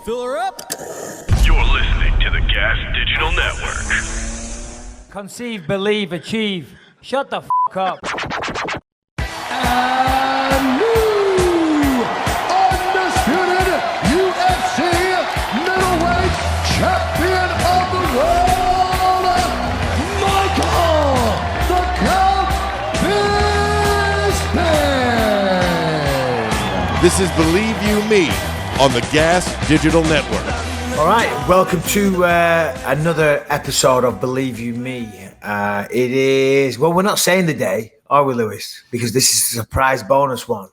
Fill her up. You're listening to the Gas Digital Network. Conceive, believe, achieve. Shut the f*** up. And new undisputed UFC middleweight champion of the world, Michael the Count Bisping. This is Believe You Me on the Gas Digital Network. All right, welcome to another episode of Believe You Me. It is, well, we're not saying the day, are we, Lewis? Because this is a surprise bonus one.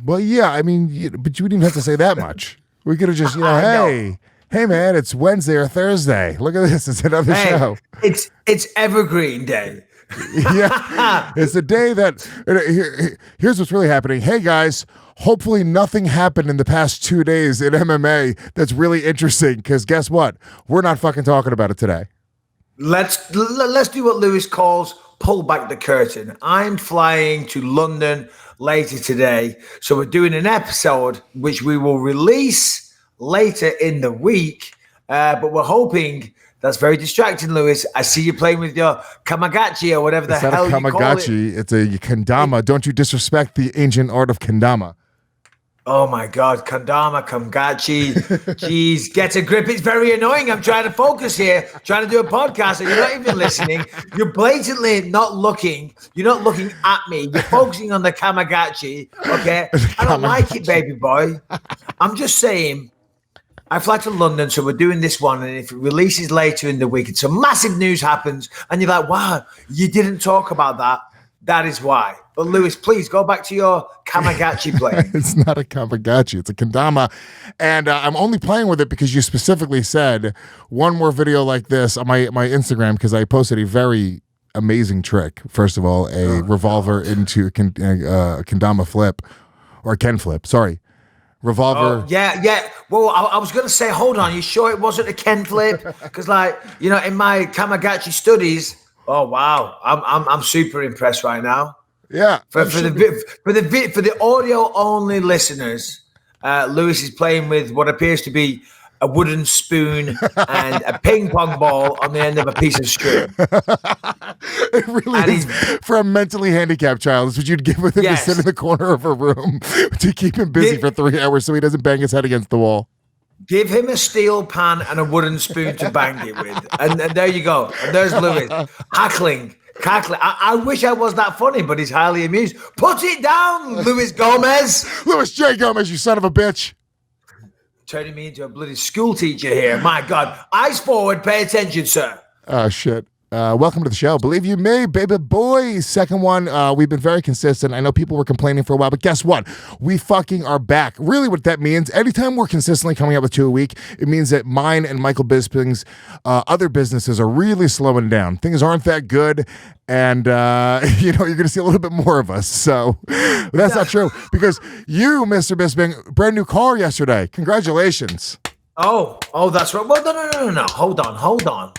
Well, yeah, I mean, but you wouldn't even have to say that much. We could have just, hey man, it's Wednesday or Thursday. Look at this, it's another show. It's Evergreen Day. Yeah, it's the day that, here's what's really happening. Hey guys, hopefully nothing happened in the past 2 days in MMA that's really interesting, because guess what? We're not fucking talking about it today. Let's do what Lewis calls pull back the curtain. I'm flying to London later today, so we're doing an episode which we will release later in the week, but we're hoping. That's very distracting, Lewis. I see you playing with your Kamagachi or whatever the hell you call it. It's not a Kamagachi, it's a Kendama. Don't you disrespect the ancient art of Kendama. Oh my God, Kendama, Kamagachi. Jeez, get a grip. It's very annoying. I'm trying to focus here, trying to do a podcast, and you're not even listening. You're blatantly not looking. You're not looking at me. You're focusing on the Kamagachi, okay? I don't like it, baby boy. I'm just saying, I fly to London, so we're doing this one, and if it releases later in the week, and some massive news happens, and you're like, wow, you didn't talk about that. That is why. But Lewis, please go back to your Kamagachi play. It's not a Kamagachi, it's a Kendama. And I'm only playing with it because you specifically said one more video like this on my Instagram, because I posted a very amazing trick. First of all, a revolver into a Kendama flip, or Ken flip, sorry. Revolver. Oh, yeah. Well, I was going to say, hold on. You sure it wasn't a Ken flip? Because, in my Kamagachi studies, oh wow, I'm super impressed right now. Yeah. For the audio only listeners, Lewis is playing with what appears to be a wooden spoon and a ping pong ball on the end of a piece of string. It really is for a mentally handicapped child. It's what you'd give with him to sit in the corner of a room to keep him busy for 3 hours so he doesn't bang his head against the wall. Give him a steel pan and a wooden spoon to bang it with. And there you go. And there's Lewis, cackling. I wish I was that funny, but he's highly amused. Put it down, Luis Gomez. Louis J. Gomez, you son of a bitch. Turning me into a bloody school teacher here. My God. Eyes forward. Pay attention, sir. Oh, shit. Welcome to the show. Believe you me, baby boy. Second one, we've been very consistent. I know people were complaining for a while, but guess what? We fucking are back. Really what that means, anytime we're consistently coming out with 2 a week, it means that mine and Michael Bisping's other businesses are really slowing down. Things aren't that good, and you're going to see a little bit more of us. So that's not true, because you, Mr. Bisping, brand new car yesterday. Congratulations. Oh, that's right. Well, no. Hold on.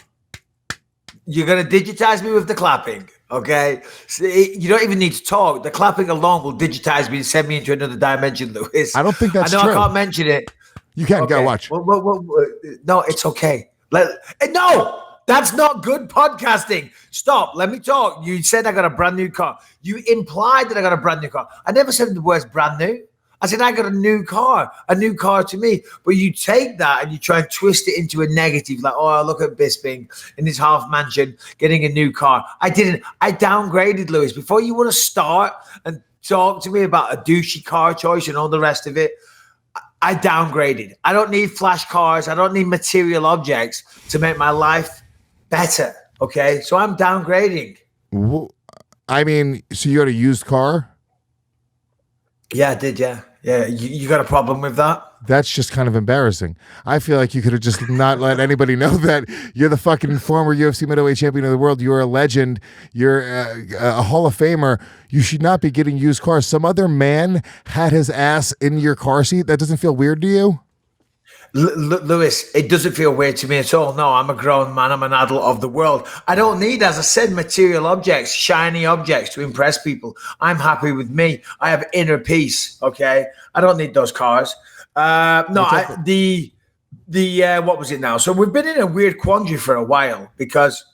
You're going to digitize me with the clapping, okay? You don't even need to talk. The clapping alone will digitize me and send me into another dimension, Lewis. I don't think that's true. I can't mention it. You can. Okay. Go watch. Well, no, it's okay. No, that's not good podcasting. Stop. Let me talk. You said I got a brand new car. You implied that I got a brand new car. I never said the words brand new. I said, I got a new car to me. But you take that and you try and twist it into a negative, like, oh, look at Bisping in his half mansion getting a new car. I didn't. I downgraded, Lewis. Before you want to start and talk to me about a douchey car choice and all the rest of it, I downgraded. I don't need flash cars. I don't need material objects to make my life better, okay? So I'm downgrading. Well, I mean, so you got a used car? Yeah, I did, yeah. Yeah, you got a problem with that? That's just kind of embarrassing. I feel like you could have just not let anybody know that you're the fucking former UFC middleweight champion of the world. You're a legend. You're a Hall of Famer. You should not be getting used cars. Some other man had his ass in your car seat. That doesn't feel weird to you? Lewis, it doesn't feel weird to me at all. No, I'm a grown man. I'm an adult of the world. I don't need, as I said, material objects, shiny objects to impress people. I'm happy with me. I have inner peace, okay? I don't need those cars. The what was it now? So we've been in a weird quandary for a while because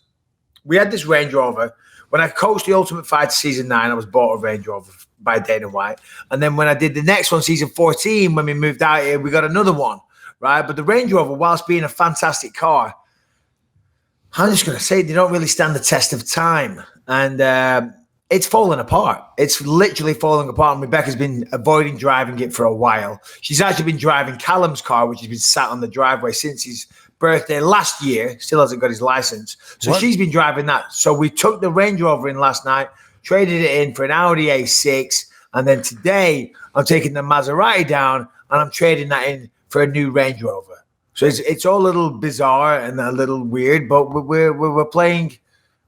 we had this Range Rover. When I coached the Ultimate Fighter season 9, I was bought a Range Rover by Dana White. And then when I did the next one, season 14, when we moved out here, we got another one, right? But the Range Rover, whilst being a fantastic car, I'm just going to say they don't really stand the test of time. And it's falling apart. It's literally falling apart. And Rebecca's been avoiding driving it for a while. She's actually been driving Callum's car, which has been sat on the driveway since his birthday last year. Still hasn't got his license. So she's been driving that. So we took the Range Rover in last night, traded it in for an Audi A6. And then today I'm taking the Maserati down and I'm trading that in for a new Range Rover. So it's all a little bizarre and a little weird, but we're playing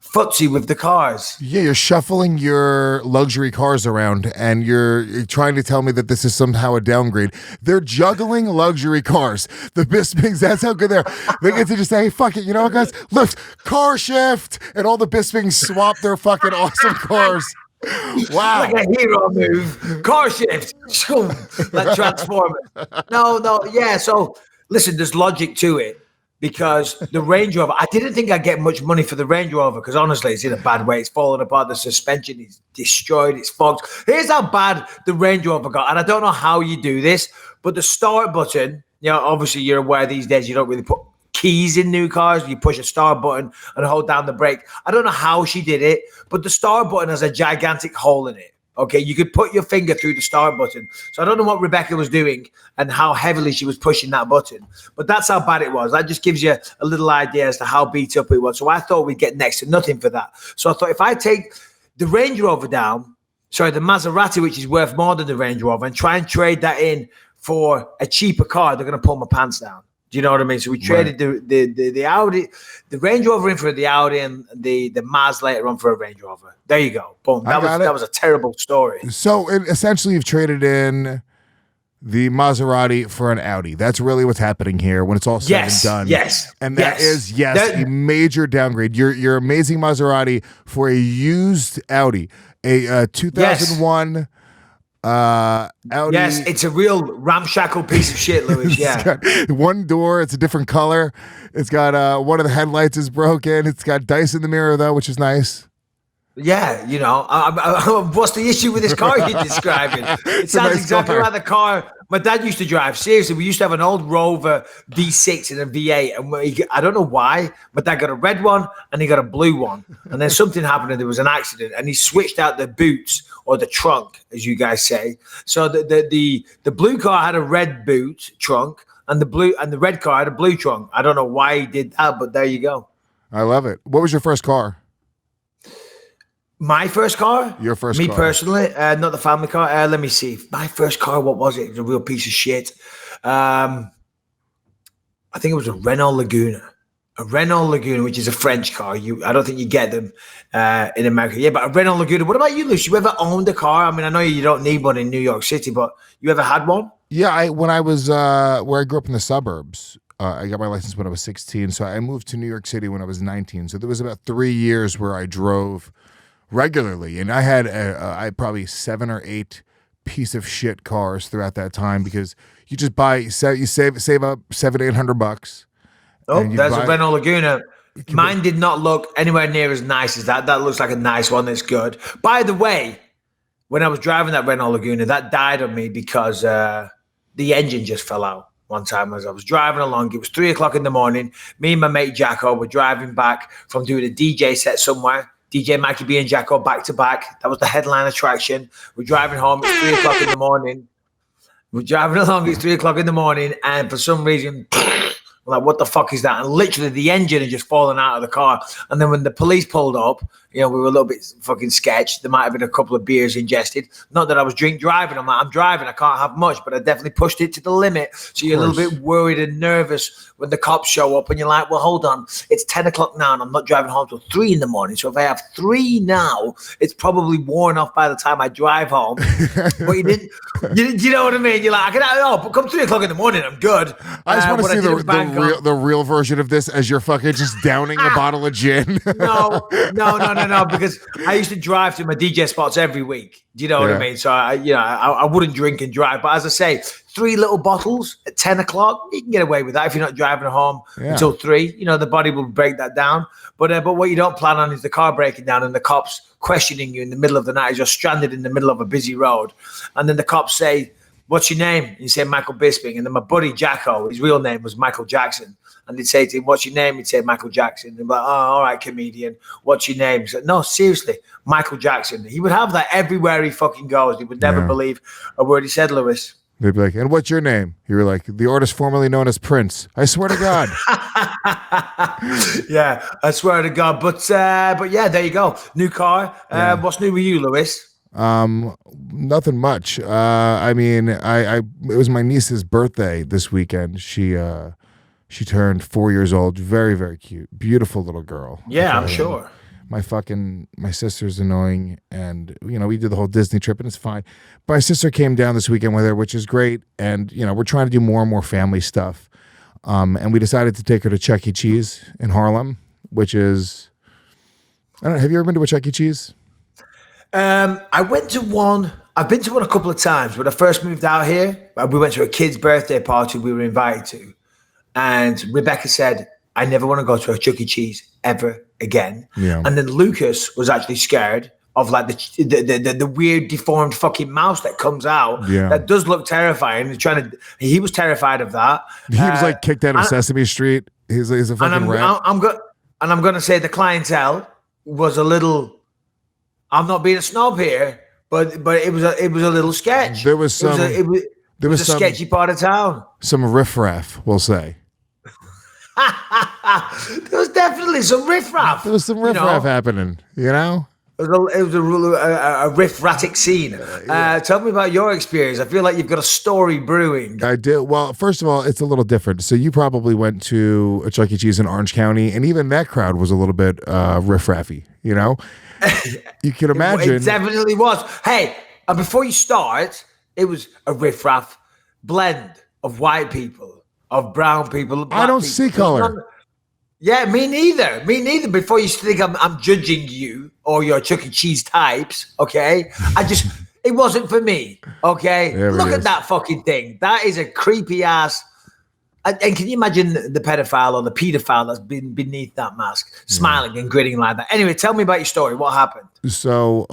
footsie with the cars. Yeah, you're shuffling your luxury cars around and you're trying to tell me that this is somehow a downgrade. They're juggling luxury cars. The Bispings, that's how good they are. They get to just say, hey, fuck it, you know what, guys? Lift, car shift, and all the Bispings swap their fucking awesome cars. Wow. Like a hero move. Car shift. Like Transformers. No, yeah, so listen, there's logic to it. Because the Range Rover, I didn't think I'd get much money for the Range Rover because honestly, it's in a bad way. It's falling apart. The suspension is destroyed. It's fogged. Here's how bad the Range Rover got. And I don't know how you do this, but the start button, obviously you're aware these days you don't really put keys in new cars. You push a start button and hold down the brake. I don't know how she did it, but the start button has a gigantic hole in it. Okay, you could put your finger through the start button. So I don't know what Rebecca was doing and how heavily she was pushing that button. But that's how bad it was. That just gives you a little idea as to how beat up it was. So I thought we'd get next to nothing for that. So I thought if I take the Range Rover down, the Maserati, which is worth more than the Range Rover, and try and trade that in for a cheaper car, they're going to pull my pants down. Do you know what I mean? So we traded the Audi, the Range Rover in for the Audi and the Maz later on for a Range Rover. There you go. Boom. That was a terrible story. So essentially you've traded in the Maserati for an Audi. That's really what's happening here when it's all said and done. Yes. And that is a major downgrade. Your amazing Maserati for a used Audi, a 2001 Audi. Yes, it's a real ramshackle piece of shit, Louis. Yeah. One door, it's a different color. It's got one of the headlights is broken. It's got dice in the mirror though, which is nice. Yeah, what's the issue with this car you're describing? It sounds exactly like the car my dad used to drive. Seriously, we used to have an old Rover V6 and a V8, and I don't know why, my dad got a red one and he got a blue one, and then something happened and there was an accident, and he switched out the boots or the trunk, as you guys say. So the blue car had a red boot trunk, and the red car had a blue trunk. I don't know why he did that, but there you go. I love it. What was your first car? My first car? Your first Me car. personally, not the family car. Let me see. My first car, what was it? It was a real piece of shit. I think it was a Renault Laguna. A Renault Laguna, which is a French car. I don't think you get them in America. Yeah, but a Renault Laguna. What about you, Luis? You ever owned a car? I mean, I know you don't need one in New York City, but you ever had one? Yeah, when I was where I grew up in the suburbs, I got my license when I was 16. So I moved to New York City when I was 19. So there was about 3 years where I drove regularly, and I had I had probably 7 or 8 piece of shit cars throughout that time because you just save up $700-800. Oh, there's a Renault Laguna. Mine did not look anywhere near as nice as that. That looks like a nice one. That's good. By the way, when I was driving that Renault Laguna, that died on me because the engine just fell out one time as I was driving along. It was 3 o'clock in the morning. Me and my mate Jacko were driving back from doing a DJ set somewhere. DJ Mikey B and Jacko back to back. That was the headline attraction. We're driving home. It's 3 o'clock in the morning. We're driving along. It's 3 o'clock in the morning. And for some reason, we're like, what the fuck is that? And literally the engine had just fallen out of the car. And then when the police pulled up, we were a little bit fucking sketched. There might have been a couple of beers ingested. Not that I was driving. I'm like, I'm driving. I can't have much, but I definitely pushed it to the limit. So you're a little bit worried and nervous when the cops show up and you're like, well, hold on. It's 10 o'clock now and I'm not driving home till 3 in the morning. So if I have 3 now, it's probably worn off by the time I drive home. But you know what I mean? You're like, but come 3 o'clock in the morning, I'm good. I just want to see the the real version of this as you're fucking just downing a bottle of gin? No, because I used to drive to my DJ spots every week. Do you know what I mean? So I wouldn't drink and drive. But as I say, 3 little bottles at 10 o'clock, you can get away with that if you're not driving home until 3. You know, the body will break that down. But what you don't plan on is the car breaking down and the cops questioning you in the middle of the night as you're stranded in the middle of a busy road. And then the cops say, "What's your name?" And you say, "Michael Bisping." And then my buddy Jacko, his real name was Michael Jackson. And they'd say to him, "What's your name?" He'd say, "Michael Jackson." And they'd be like, "Oh, all right, comedian. What's your name?" He said, "No, seriously, Michael Jackson." He would have that everywhere he fucking goes. He would never believe a word he said, Lewis. They'd be like, "And what's your name?" You were like, "The artist formerly known as Prince." I swear to God. Yeah, I swear to God. But yeah, there you go. New car. What's new with you, Lewis? Nothing much. I mean, it was my niece's birthday this weekend. She turned 4 years old. Very, very cute. Beautiful little girl. Yeah, I'm sure. My sister's annoying, and we did the whole Disney trip, and it's fine. My sister came down this weekend with her, which is great, and we're trying to do more and more family stuff. And we decided to take her to Chuck E. Cheese in Harlem, which is, I don't know, have you ever been to a Chuck E. Cheese? I went to one. I've been to one a couple of times. When I first moved out here, we went to a kid's birthday party we were invited to, and Rebecca said, "I never want to go to a Chuck E. Cheese ever again." Yeah. And then Lucas was actually scared of like the weird deformed fucking mouse that comes out. Yeah. That does look terrifying. He was terrified of that. He was like kicked out of Sesame Street. He's a fucking rat. I'm going to say the clientele was a little. I'm not being a snob here, but it was a little sketch. There was some. It was a sketchy part of town. Some riffraff, we'll say. There was definitely some riffraff. There was some riffraff happening, It was a riff-ratic scene. Tell me about your experience. I feel like you've got a story brewing. I did. Well, first of all, it's a little different. So you probably went to a Chuck E. Cheese in Orange County, and even that crowd was a little bit riff-raffy, You can imagine. It definitely was. Hey, and before you start, it was a riff-raff blend of white people, of brown people. I don't see color. Yeah, me neither. Before you think I'm judging you or your Chuck E. Cheese types, okay? It wasn't for me, okay? Look at that fucking thing. That is a creepy ass. And can you imagine the pedophile or the pedophile that's been beneath that mask, smiling and grinning like that? Anyway, tell me about your story. What happened? So,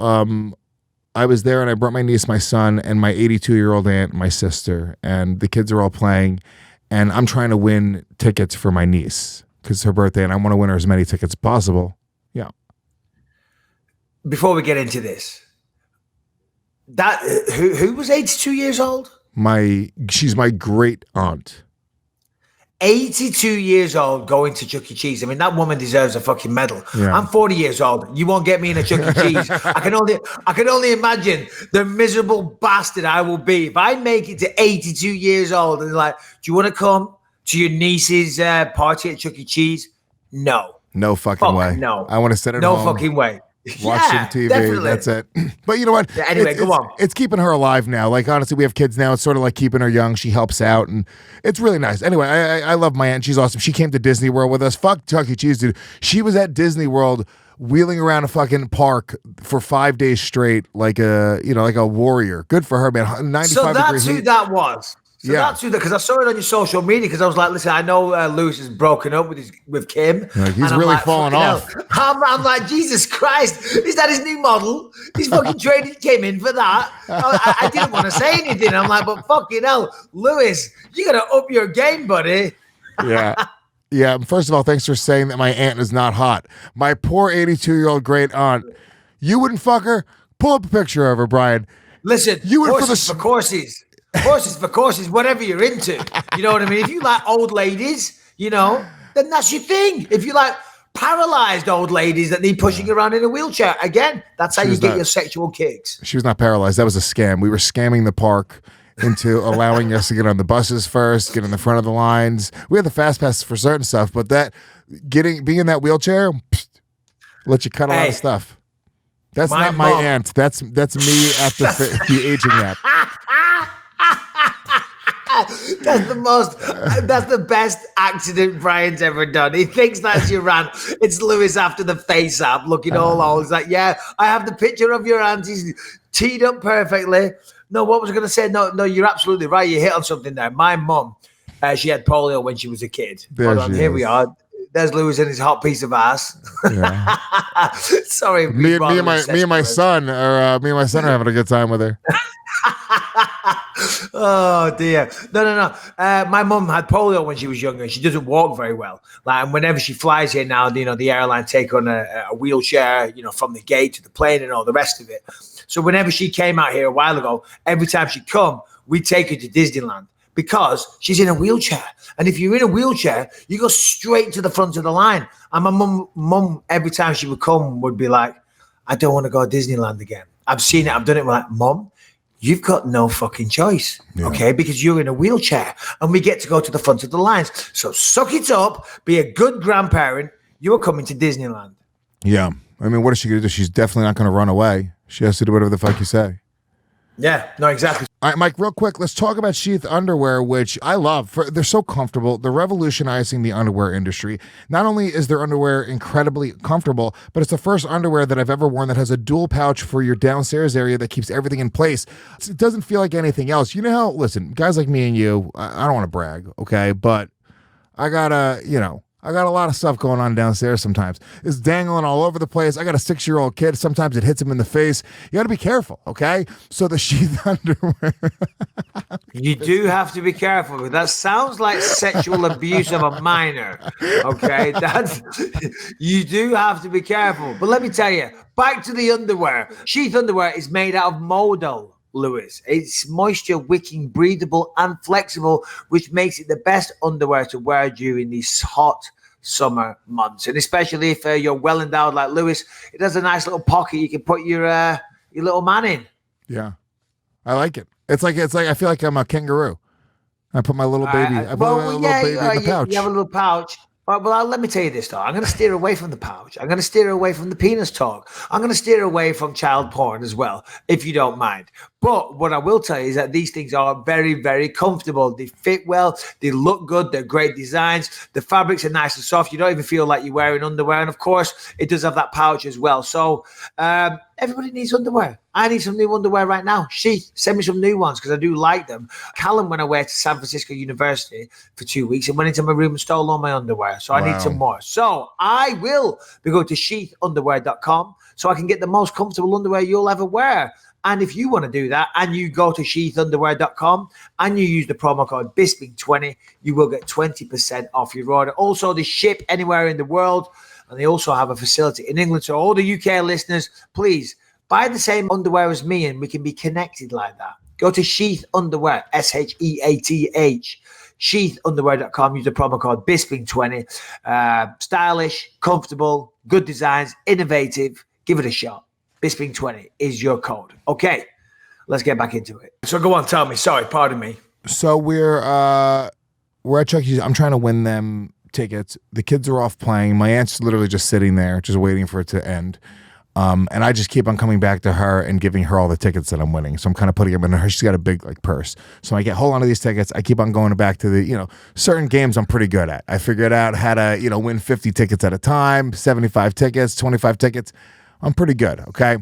I was there and I brought my niece, my son, and my 82-year-old aunt, and my sister, and the kids are all playing, and I'm trying to win tickets for my niece because it's her birthday, and I want to win her as many tickets as possible. Yeah. Before we get into this, who was 82 years old? She's my great aunt. 82 years old going to Chuck E. Cheese. I mean, that woman deserves a fucking medal. Yeah. I'm 40 years old. You won't get me in a Chuck E. Cheese. I can only imagine the miserable bastard I will be if I make it to 82 years old and like, do you want to come to your niece's party at Chuck E. Cheese? No. No fucking way. No. I want to sit at home. No fucking way. Watch some TV. Definitely. That's it. But you know what? Yeah, anyway, go on. It's keeping her alive now. Like, honestly, we have kids now. It's sort of like keeping her young. She helps out, and it's really nice. Anyway, I love my aunt. She's awesome. She came to Disney World with us. Fuck Chuck E. Cheese, dude. She was at Disney World wheeling around a fucking park for 5 days straight like a warrior. Good for her, man. 95 so that's who that was. So that's who, because I saw it on your social media, because I was like, listen, I know Lewis is broken up with Kim. Like, he's really falling off. I'm like, Jesus Christ, is that his new model? He's fucking traded Kim in for that. I didn't want to say anything. I'm like, but fucking hell, Lewis, you got to up your game, buddy. Yeah. Yeah. First of all, thanks for saying that my aunt is not hot. My poor 82-year-old great aunt. You wouldn't fuck her? Pull up a picture of her, Brian. Listen, you would for courses. Horses, whatever you're into. You know what I mean? If you like old ladies, then that's your thing. If you like paralyzed old ladies that need pushing around in a wheelchair, again, that's how you get your sexual kicks. She was not paralyzed. That was a scam. We were scamming the park into allowing us to get on the buses first, get in the front of the lines. We had the fast passes for certain stuff, but being in that wheelchair, let you cut a lot of stuff. That's not my aunt. That's me at the aging app. That's the best accident Brian's ever done. He thinks that's your aunt. It's Lewis after the face up, looking all old. He's like, yeah, I have the picture of your aunt. He's teed up perfectly. No, what was I going to say? No, you're absolutely right. You hit on something there. My mum, she had polio when she was a kid. Here we are. There's Lewis and his hot piece of ass. Yeah. Sorry. Me and my son are having a good time with her. Oh dear. No. My mum had polio when she was younger. She doesn't walk very well. And whenever she flies here now, the airline take on a wheelchair, from the gate to the plane and all the rest of it. So whenever she came out here a while ago, every time she'd come, we'd take her to Disneyland because she's in a wheelchair. And if you're in a wheelchair, you go straight to the front of the line. And my mum, every time she would come, would be like, I don't want to go to Disneyland again. I've seen it. I've done it. We're like, Mum, you've got no fucking choice, okay? Because you're in a wheelchair and we get to go to the front of the lines. So suck it up, be a good grandparent. You are coming to Disneyland. Yeah. I mean, what is she going to do? She's definitely not going to run away. She has to do whatever the fuck you say. Yeah, no, exactly. All right, Mike, real quick, let's talk about sheath underwear, which I love. They're so comfortable. They're revolutionizing the underwear industry. Not only is their underwear incredibly comfortable, but it's the first underwear that I've ever worn that has a dual pouch for your downstairs area that keeps everything in place. It doesn't feel like anything else. You know how, listen, guys like me and you, I don't want to brag, okay, but I got a lot of stuff going on downstairs sometimes. It's dangling all over the place. I got a 6-year-old kid. Sometimes it hits him in the face. You got to be careful, okay? So the sheath underwear. You do have to be careful. That sounds like sexual abuse of a minor, okay? You do have to be careful. But let me tell you, back to the underwear. Sheath underwear is made out of modal, Lewis. It's moisture wicking, breathable and flexible, which makes it the best underwear to wear during these hot summer months. And especially if you're well endowed like Lewis, it has a nice little pocket you can put your little man in. Yeah, I like it. It's like I feel like I'm a kangaroo. I put my little baby. I put my little baby in the pouch. You have a little pouch. Well, let me tell you this, though. I'm going to steer away from the pouch. I'm going to steer away from the penis talk. I'm going to steer away from child porn as well, if you don't mind. But what I will tell you is that these things are very, very comfortable. They fit well. They look good. They're great designs. The fabrics are nice and soft. You don't even feel like you're wearing underwear. And, of course, it does have that pouch as well. So everybody needs underwear. I need some new underwear right now. Send me some new ones because I do like them. Callum went away to San Francisco University for 2 weeks and went into my room and stole all my underwear. So I need some more. So I will be going to sheathunderwear.com so I can get the most comfortable underwear you'll ever wear. And if you want to do that and you go to sheathunderwear.com and you use the promo code Bisping20, you will get 20% off your order. Also, they ship anywhere in the world and they also have a facility in England. So all the UK listeners, please buy the same underwear as me and we can be connected like that. Go to Sheath Underwear, SHEATH, sheathunderwear.com. Use the promo code Bisping20. Stylish, comfortable, good designs, innovative. Give it a shot. Bisping20 is your code. Okay, let's get back into it. So go on, tell me. Sorry, pardon me. So we're at Chuck E. Cheese. I'm trying to win them tickets. The kids are off playing. My aunt's literally just sitting there, just waiting for it to end. And I just keep on coming back to her and giving her all the tickets that I'm winning. So I'm kind of putting them in her. She's got a big purse. So I get hold on to these tickets. I keep on going back to the, certain games I'm pretty good at. I figured out how to, win 50 tickets at a time, 75 tickets, 25 tickets. I'm pretty good, okay?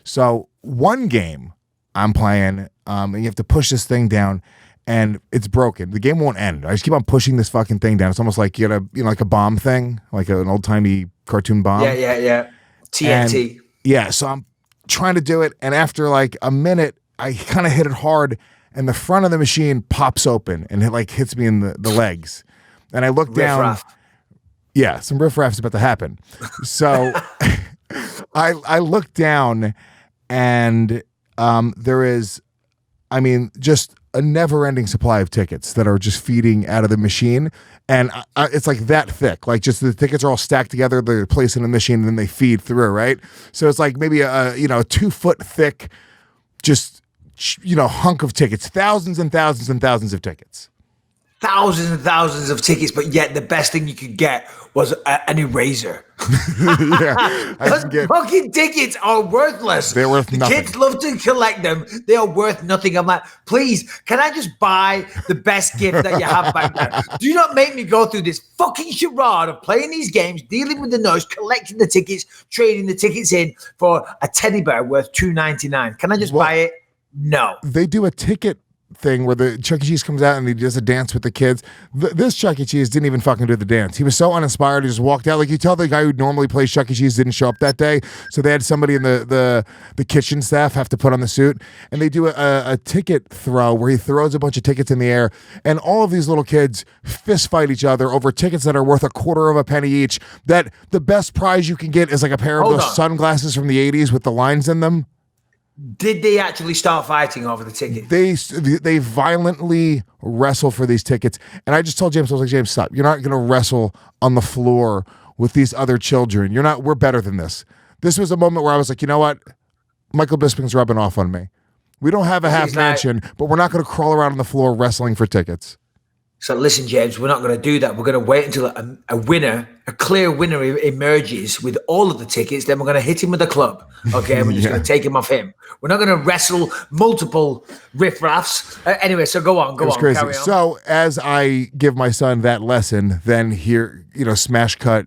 So one game I'm playing, and you have to push this thing down, and it's broken. The game won't end. I just keep on pushing this fucking thing down. It's almost like you got like a bomb thing, like an old-timey cartoon bomb. Yeah. TNT. And, so I'm trying to do it, and after like a minute, I kind of hit it hard, and the front of the machine pops open, and it hits me in the legs. And I look down. Riff-raff. Yeah, some riff-raff's about to happen. So I look down, and there is, just a never-ending supply of tickets that are just feeding out of the machine, and it's like that thick. Just the tickets are all stacked together. They're placed in the machine, and then they feed through, right? So it's like maybe a 2-foot thick, just hunk of tickets, thousands and thousands and thousands of tickets. thousands and thousands of tickets, but yet the best thing you could get was an eraser. Fucking tickets are worthless. They're worth nothing. Kids love to collect them. They are worth nothing. I'm like, please, can I just buy the best gift that you have back there? Do not make me go through this fucking charade of playing these games, dealing with the noise, collecting the tickets, trading the tickets in for a teddy bear worth $2.99. Can I just buy it? No. They do a ticket thing where the Chuck E. Cheese comes out and he does a dance with the kids. This Chuck E. Cheese didn't even fucking do the dance. He was so uninspired. He just walked out. Like, you tell the guy who normally plays Chuck E. Cheese didn't show up that day, so they had somebody in the kitchen staff have to put on the suit, and they do a ticket throw where he throws a bunch of tickets in the air, and all of these little kids fist fight each other over tickets that are worth a quarter of a penny each. That the best prize you can get is like a pair of those sunglasses from the 80s with the lines in them. Did they actually start fighting over the ticket? They violently wrestle for these tickets. And I just told James, I was like, James, stop. You're not going to wrestle on the floor with these other children. We're better than this. This was a moment where I was like, you know what? Michael Bisping's rubbing off on me. We don't have a half mansion, but we're not going to crawl around on the floor wrestling for tickets. So listen, James, we're not going to do that. We're going to wait until a clear winner emerges with all of the tickets. Then we're going to hit him with a club. Okay, and we're just going to take him off him. We're not going to wrestle multiple riffraffs. Anyway, so go on. Crazy. Carry on. So as I give my son that lesson, then here, smash cut,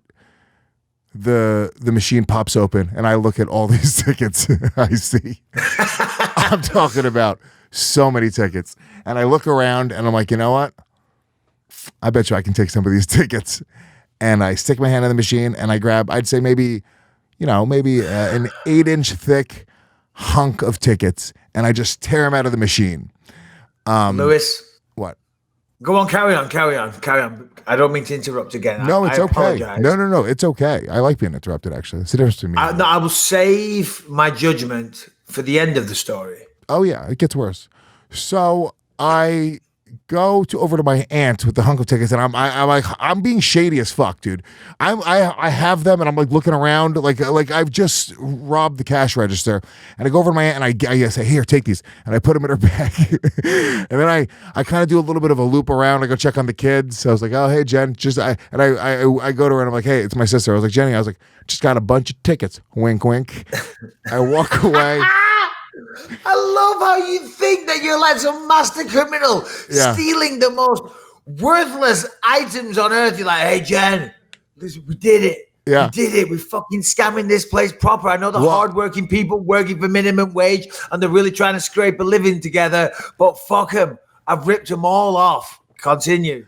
the machine pops open, and I look at all these tickets I see. I'm talking about so many tickets. And I look around, and I'm like, you know what? I bet you I can take some of these tickets. And I stick my hand in the machine and I grab, I'd say maybe an 8-inch thick hunk of tickets, and I just tear them out of the machine. Luis. What? Go on, carry on. I don't mean to interrupt again. No, it's okay. Apologize. No, it's okay. I like being interrupted, actually. It's the difference between me. I will save my judgment for the end of the story. Oh, yeah, it gets worse. So I go over to my aunt with the hunk of tickets, and I'm being shady as fuck, dude. I have them, and I'm like looking around, like I've just robbed the cash register, and I go over to my aunt, and I say, here, take these, and I put them in her bag, and then I kind of do a little bit of a loop around. I go check on the kids. So I was like, oh, hey, Jen, I go to her, and I'm like, hey, it's my sister. I was like, Jenny, I was like, just got a bunch of tickets. Wink, wink. I walk away. I love how you think that you're like some master criminal stealing the most worthless items on earth. You're like, hey, Jen, listen, we did it. Yeah. We did it. We're fucking scamming this place proper. I know the hardworking people working for minimum wage and they're really trying to scrape a living together, but fuck them. I've ripped them all off. Continue.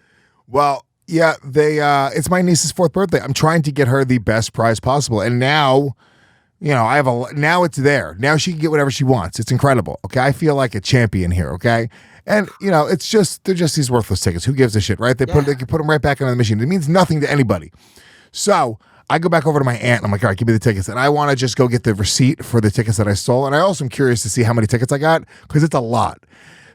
Well, yeah, it's my niece's 4th birthday. I'm trying to get her the best prize possible. And now, now it's there. Now she can get whatever she wants. It's incredible. Okay. I feel like a champion here. Okay. And they're just these worthless tickets. Who gives a shit, right? They can put them right back into the machine. It means nothing to anybody. So I go back over to my aunt and I'm like, all right, give me the tickets. And I want to just go get the receipt for the tickets that I stole. And I also am curious to see how many tickets I got because it's a lot.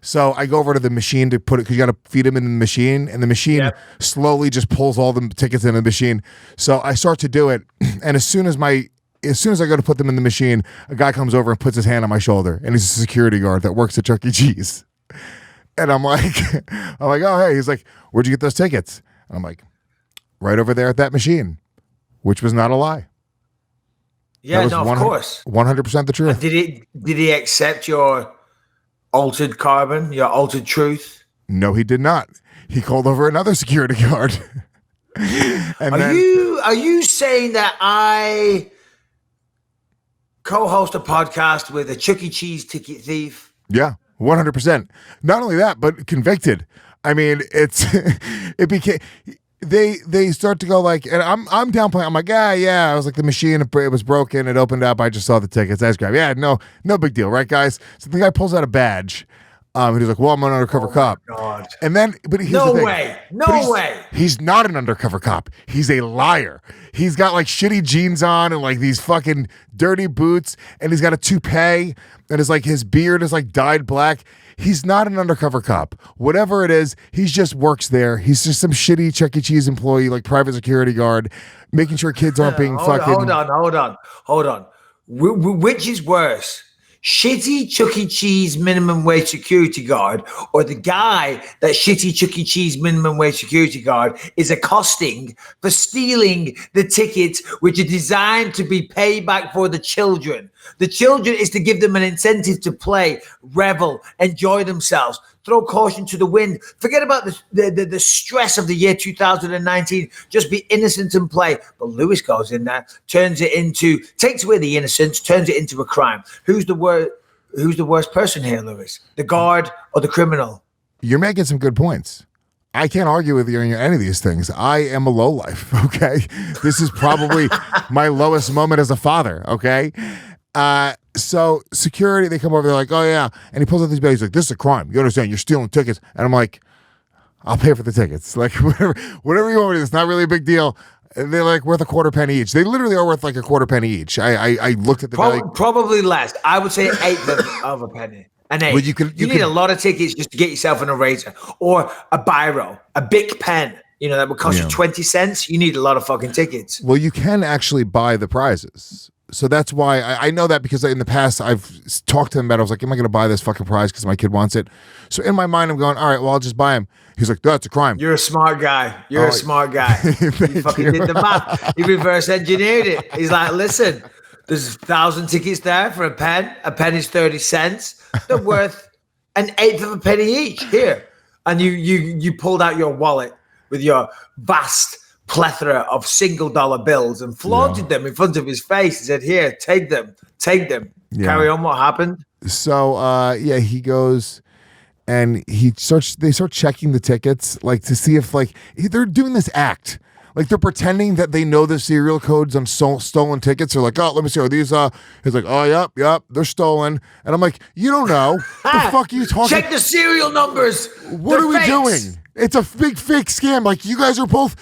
So I go over to the machine to put it, because you got to feed them in the machine, and the machine slowly just pulls all the tickets in the machine. So I start to do it. And as soon as I go to put them in the machine, a guy comes over and puts his hand on my shoulder, and he's a security guard that works at Chuck E. Cheese. And I'm like, oh, hey. He's like, where'd you get those tickets? And I'm like, right over there at that machine, which was not a lie. Yeah, no, of course. 100% the truth. Did he accept your altered carbon, your altered truth? No, he did not. He called over another security guard. Are you saying that I co-host a podcast with a Chuck E. Cheese ticket thief? Yeah, 100%. Not only that, but convicted. I mean, it became. They start to go like, and I'm downplaying. I'm like, yeah. I was like, the machine, it was broken. It opened up. I just saw the tickets. I just grabbed. Yeah, no big deal, right, guys? So the guy pulls out a badge. And he's like, well, I'm an undercover cop. God. And then, but here's the thing. No way. He's not an undercover cop. He's a liar. He's got like shitty jeans on and like these fucking dirty boots, and he's got a toupee, and his beard is like dyed black. He's not an undercover cop. Whatever it is, he just works there. He's just some shitty Chuck E. Cheese employee, like private security guard, making sure kids aren't being fucking. Hold on. Which is worse? shitty Chuck E. Cheese minimum wage security guard or the guy that shitty Chuck E. Cheese minimum wage security guard is accosting for stealing the tickets, which are designed to be payback for the children. The children is to give them an incentive to play, revel, enjoy themselves, throw caution to the wind. Forget about the stress of the year 2019. Just be innocent and play. But Lewis goes in there, takes away the innocence, turns it into a crime. Who's the worst person here, Lewis? The guard or the criminal? You're making some good points. I can't argue with you on any of these things. I am a lowlife, okay? This is probably my lowest moment as a father, okay? So security, they come over, they're like, oh yeah. And he pulls out these bags, he's like, this is a crime. You understand? You're stealing tickets. And I'm like, I'll pay for the tickets. Like, whatever you want to do. It's not really a big deal. They're like worth a quarter penny each. They literally are worth like a quarter penny each. I looked at the value. Probably less. I would say eighth of a penny. An eighth. Well, you need a lot of tickets just to get yourself an eraser or a biro, a big pen. That would cost you 20 cents. You need a lot of fucking tickets. Well, you can actually buy the prizes. So that's why I know that, because in the past I've talked to him about it. I was like, am I going to buy this fucking prize because my kid wants it? So in my mind, I'm going, all right, well, I'll just buy him. He's like, that's a crime. You're a smart guy. You're a smart guy. You fucking did the math. You reverse engineered it. He's like, listen, there's 1,000 tickets there for a pen. A pen is 30 cents. They're worth an eighth of a penny each. Here. And you pulled out your wallet with your vast plethora of single dollar bills and flaunted them in front of his face. He said, here, take them. Yeah. Carry on. What happened? So he goes and they start checking the tickets, like to see if like they're doing this act. Like they're pretending that they know the serial codes on stolen tickets. They're like, oh, let me see. Are these he's like, oh, yep, they're stolen. And I'm like, you don't know. The fuck are you talking? Check the serial numbers. What are we doing? It's a big fake scam. Like, you guys are both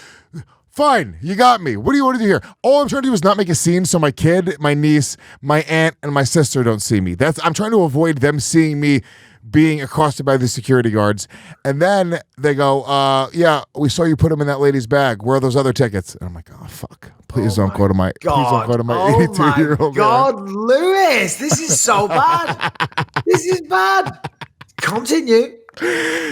fine. You got me. What do you want to do here? All I'm trying to do is not make a scene so my kid, my niece, my aunt, and my sister don't see me. I'm trying to avoid them seeing me being accosted by the security guards. And then they go, yeah, we saw you put them in that lady's bag. Where are those other tickets? And I'm like, oh, fuck. Please don't go to my 82-year-old. Oh, my God, Lewis. This is so bad. This is bad. Continue.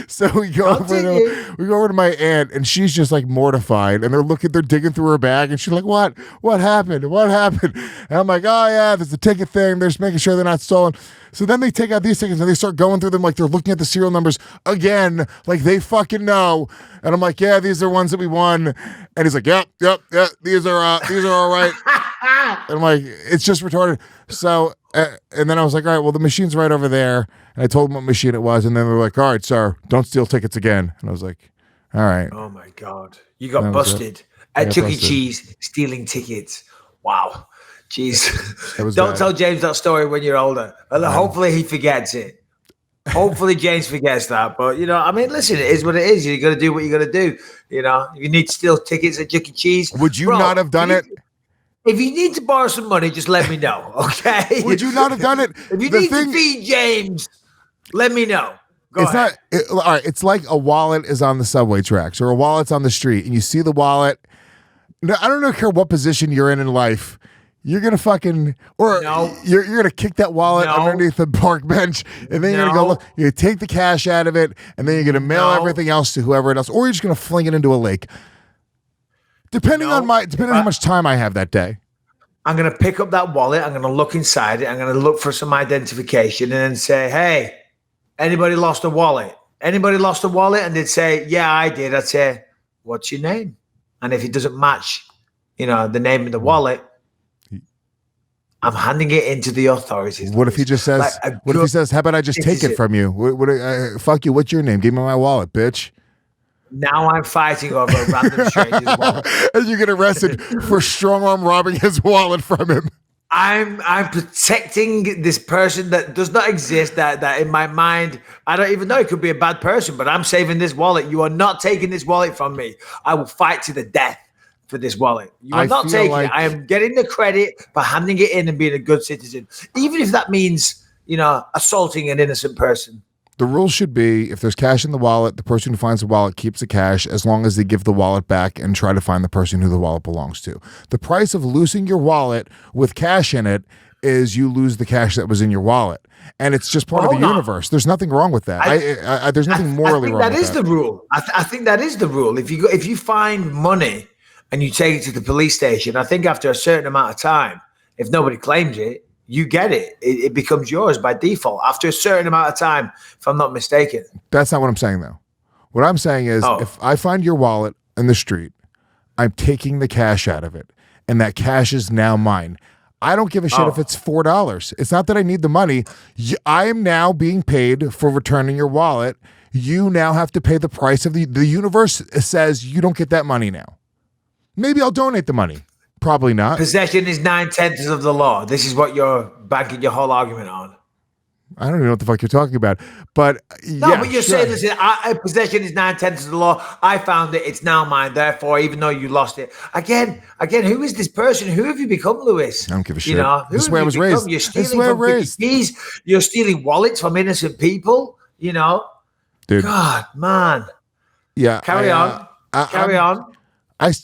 So we go over to my aunt, and she's just like mortified, and they're digging through her bag, and she's like, what happened? And I'm like, oh yeah, there's the ticket thing. They're just making sure they're not stolen. So then they take out these tickets and they start going through them like they're looking at the serial numbers again, like they fucking know. And I'm like, yeah, these are ones that we won. And he's like, yep, these are all right. And I'm like, it's just retarded. So and then I was like, all right, well, the machine's right over there. And I told them what machine it was. And then they're like, all right, sir, don't steal tickets again. And I was like, all right. Oh, my God. You got busted at Chuck E. Cheese stealing tickets. Wow. Jeez. Don't tell James that story when you're older. Hopefully he forgets it. Hopefully James forgets that. But, listen, it is what it is. You got to do what you got to do. You need to steal tickets at Chuck E. Cheese. Would you not have done it? If you need to borrow some money, just let me know, okay? Would you not have done it? If you need to feed James, let me know. Go ahead. All right, it's like a wallet is on the subway tracks or a wallet's on the street, and you see the wallet. No, I don't care what position you're in life. You're going to fucking, or you're going to kick that wallet underneath the park bench, and then you're going to go look, you're going to take the cash out of it, and then you're going to mail everything else to whoever else, or you're just going to fling it into a lake. Depending on how much time I have that day. I'm going to pick up that wallet. I'm going to look inside it. I'm going to look for some identification and then say, hey, anybody lost a wallet? Anybody lost a wallet? And they'd say, yeah, I did. I'd say, what's your name? And if it doesn't match, the name of the wallet, I'm handing it into the authorities. What if he just says, how about I just take it from you? Fuck you. What's your name? Give me my wallet, bitch. Now I'm fighting over a random stranger's wallet. And you get arrested for strong arm robbing his wallet from him. I'm protecting this person that does not exist, that in my mind, I don't even know, it could be a bad person, but I'm saving this wallet. You are not taking this wallet from me. I will fight to the death for this wallet. You are not taking it. I am getting the credit for handing it in and being a good citizen. Even if that means, assaulting an innocent person. The rule should be if there's cash in the wallet, the person who finds the wallet keeps the cash as long as they give the wallet back and try to find the person who the wallet belongs to. The price of losing your wallet with cash in it is you lose the cash that was in your wallet. And it's just part of the universe. There's nothing wrong with that. There's nothing morally wrong with that. That is the rule. I think that is the rule. If you find money and you take it to the police station, I think after a certain amount of time, if nobody claims it, you get it. It becomes yours by default after a certain amount of time, if I'm not mistaken. That's not what I'm saying, though. What I'm saying is if I find your wallet in the street, I'm taking the cash out of it, and that cash is now mine. I don't give a shit if it's $4. It's not that I need the money. I am now being paid for returning your wallet. You now have to pay the price of the universe says you don't get that money now. Maybe I'll donate the money. Probably not. Possession is 9/10 of the law. This is what you're banking your whole argument on. I don't even know what the fuck you're talking about. But but you're saying, listen, possession is 9/10 of the law. I found it. It's now mine. Therefore, even though you lost it. Again, who is this person? Who have you become, Lewis? I don't give a shit. You know, this is where I was raised. You're stealing from keys. You're stealing wallets from innocent people. You know? Dude. God, man. Yeah. Carry on.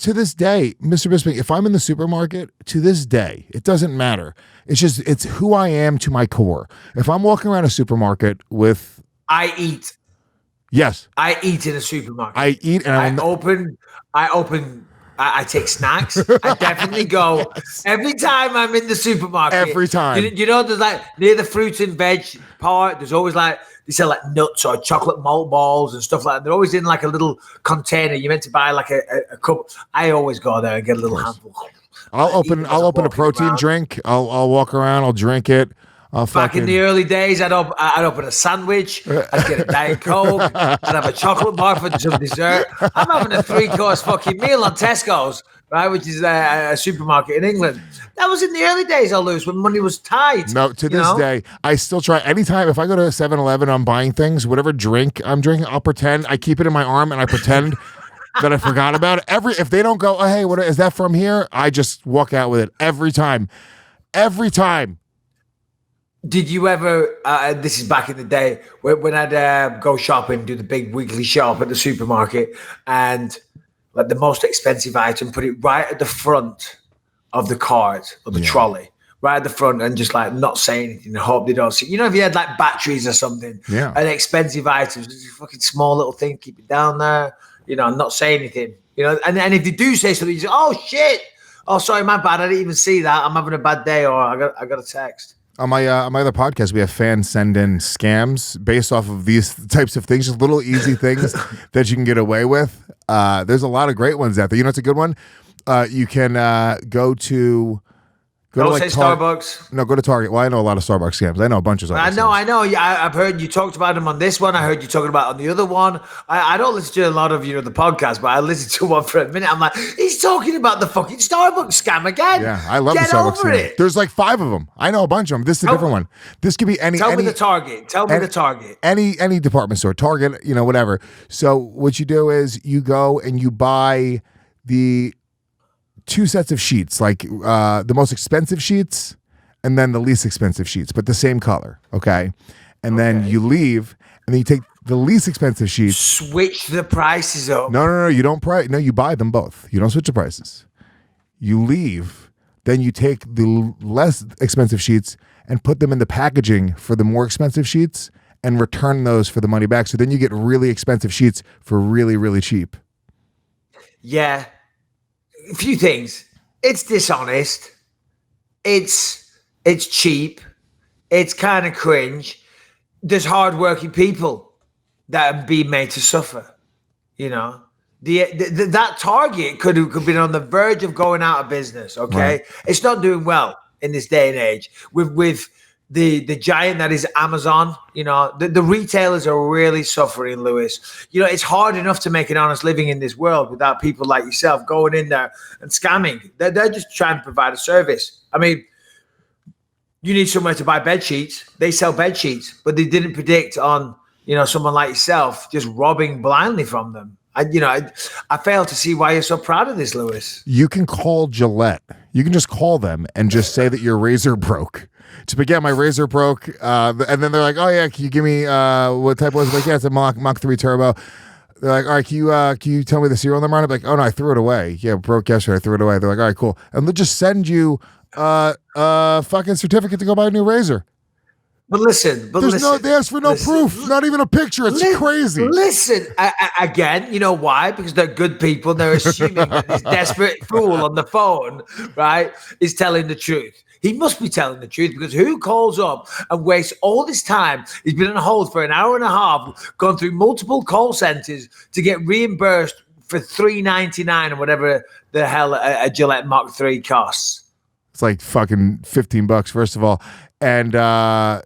To this day, Mr. Bisping, if I'm in the supermarket, to this day, it doesn't matter. It's who I am to my core. If I'm walking around a supermarket with... I eat. Yes. I eat in a supermarket. I eat and I take snacks. I definitely go every time I'm in the supermarket. Every time. You know, there's like near the fruit and veg part, there's always like, they sell like nuts or chocolate malt balls and stuff like that. They're always in like a little container. You're meant to buy like a cup. I always go there and get a little handful. I'll open a protein drink. I'll walk around. I'll drink it. Back in the early days, I'd open a sandwich. I'd get a Diet Coke. I'd have a chocolate bar for some dessert. I'm having a 3-course fucking meal on Tesco's, right, which is a supermarket in England. That was in the early days, Lewis, when money was tight. No, to this day, I still try. Anytime, if I go to 7-Eleven, I'm buying things, whatever drink I'm drinking, I'll pretend. I keep it in my arm, and I pretend that I forgot about it. If they don't go, oh, hey, what is that from here? I just walk out with it every time. Every time. Did you ever, this is back in the day, when I'd go shopping, do the big weekly shop at the supermarket, and like the most expensive item, put it right at the front of the cart or the trolley, right at the front, and just like not say anything and hope they don't see. You know, if you had like batteries or something, and expensive items, just a fucking small little thing, keep it down there, you know, and not say anything. You know, and if they do say something, you say, oh shit, oh sorry, my bad, I didn't even see that, I'm having a bad day, or I got a text. On my other podcast, we have fans send in scams based off of these types of things, just little easy things that you can get away with. There's a lot of great ones out there. You know, it's a good one. You can go to like Starbucks. No, go to Target. Well, I know a lot of Starbucks scams. I know a bunch of Starbucks scams. I know. Yeah, I've heard you talked about them on this one. I heard you talking about on the other one. I don't listen to a lot of, the podcast, but I listened to one for a minute. I'm like, he's talking about the fucking Starbucks scam again. Yeah, I love the Starbucks scam. There's like 5 of them. I know a bunch of them. This is a different one. This could be any. Tell me the Target. Any department store, Target, whatever. So what you do is you go and you buy the 2 sets of sheets, like the most expensive sheets and then the least expensive sheets, but the same color, okay? And then you leave, and then you take the least expensive sheets. Switch the prices up. No, you don't No, you buy them both. You don't switch the prices. You leave, then you take the less expensive sheets and put them in the packaging for the more expensive sheets and return those for the money back. So then you get really expensive sheets for really, really cheap. Yeah. A few things. It's dishonest. It's cheap. It's kind of cringe. There's hardworking people that are being made to suffer. You know, that Target could have been on the verge of going out of business. Okay, right. It's not doing well in this day and age with the giant that is Amazon. You know, the retailers are really suffering, Lewis. You know, it's hard enough to make an honest living in this world without people like yourself going in there and scamming. They're just trying to provide a service. I mean, you need somewhere to buy bed sheets. They sell bed sheets, but they didn't predict on, someone like yourself just robbing blindly from them. I fail to see why you're so proud of this, Lewis. You can call Gillette You can just call them and just say that your razor broke. Just be, yeah, my razor broke. And then they're like, oh yeah, can you give me what type was it? Like, yeah, it's a Mach 3 turbo. They're like, all right, can you tell me the serial number on it? Like, oh no, I threw it away. Yeah, it broke yesterday. I threw it away. They're like, all right, cool. And they'll just send you a fucking certificate to go buy a new razor. But listen, they ask for no proof, not even a picture. It's crazy. Listen, again, you know why? Because they're good people. They're assuming that this desperate fool on the phone, right, is telling the truth. He must be telling the truth, because who calls up and wastes all this time? He's been on hold for an hour and a half, gone through multiple call centers to get reimbursed for $3.99 or whatever the hell a Gillette Mach 3 costs. It's like fucking $15, first of all. And oh,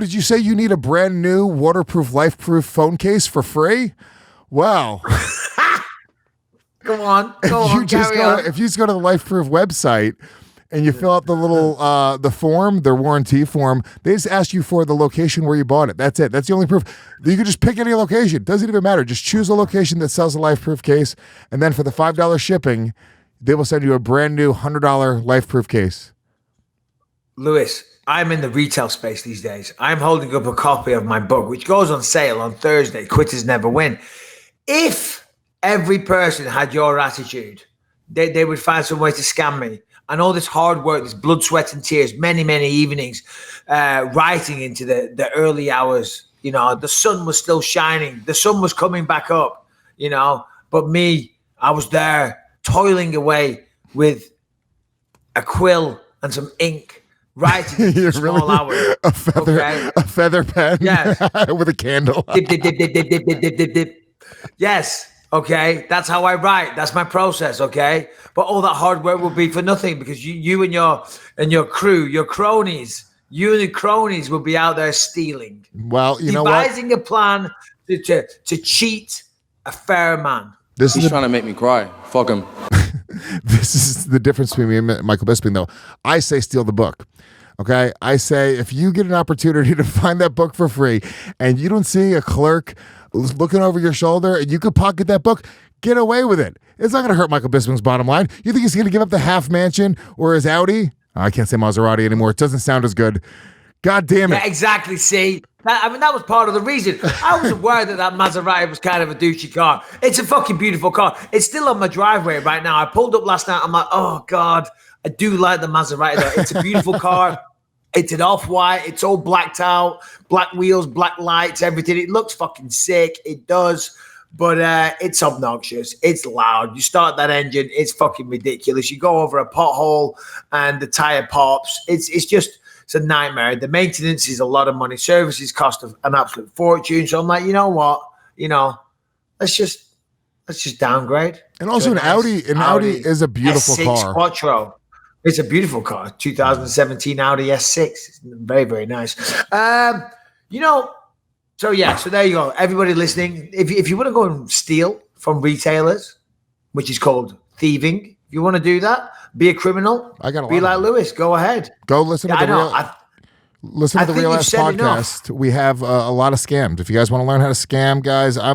did you say you need a brand new waterproof, life-proof phone case for free? Wow. Go on, carry on. If you just go to the Lifeproof website and you fill out the little the form, their warranty form, they just ask you for the location where you bought it. That's it. That's the only proof. You can just pick any location. Doesn't even matter. Just choose a location that sells a Lifeproof case, and then for the $5 shipping, they will send you a brand new $100 Lifeproof case. Luis, I'm in the retail space these days. I'm holding up a copy of my book, which goes on sale on Thursday, Quitters Never Win. If every person had your attitude, they would find some way to scam me. And all this hard work, this blood, sweat, and tears, many, many evenings, writing into the early hours. You know, the sun was still shining. The sun was coming back up, you know. But me, I was there toiling away with a quill and some ink, writing in small hours. A feather pen, yes. With a candle. Dip, dip, dip, dip, dip, dip, dip, dip, dip. Yes, okay, that's how I write. That's my process, okay? But all that hard work will be for nothing, because you and your crew, your cronies, you and the cronies will be out there stealing. Well, you know what? Devising a plan to cheat a fair man. He's trying to make me cry. Fuck him. This is the difference between me and Michael Bisping, though. I say steal the book. Okay? I say if you get an opportunity to find that book for free and you don't see a clerk looking over your shoulder and you could pocket that book, get away with it. It's not going to hurt Michael Bisping's bottom line. You think he's going to give up the half mansion or his Audi? Oh, I can't say Maserati anymore. It doesn't sound as good. God damn it. Yeah, exactly. See, that was part of the reason. I was aware that Maserati was kind of a douchey car. It's a fucking beautiful car. It's still on my driveway right now. I pulled up last night. I'm like, oh, God, I do like the Maserati, though. It's a beautiful car. It's an off-white. It's all blacked out, black wheels, black lights, everything. It looks fucking sick. It does. But it's obnoxious. It's loud. You start that engine, it's fucking ridiculous. You go over a pothole and the tire pops. It's a nightmare. The maintenance is a lot of money. Services cost an absolute fortune. So I'm like, you know what? You know, let's just downgrade. And also an Audi is a beautiful S6 car. Quattro. It's a beautiful car. 2017 Audi S6. It's very, very nice. You know, so there you go. Everybody listening, if you want to go and steal from retailers, which is called thieving, if you want to do that, be a criminal, be like Luis, go ahead. Go listen to the Real Ass podcast. We have a lot of scams. If you guys want to learn how to scam, guys, I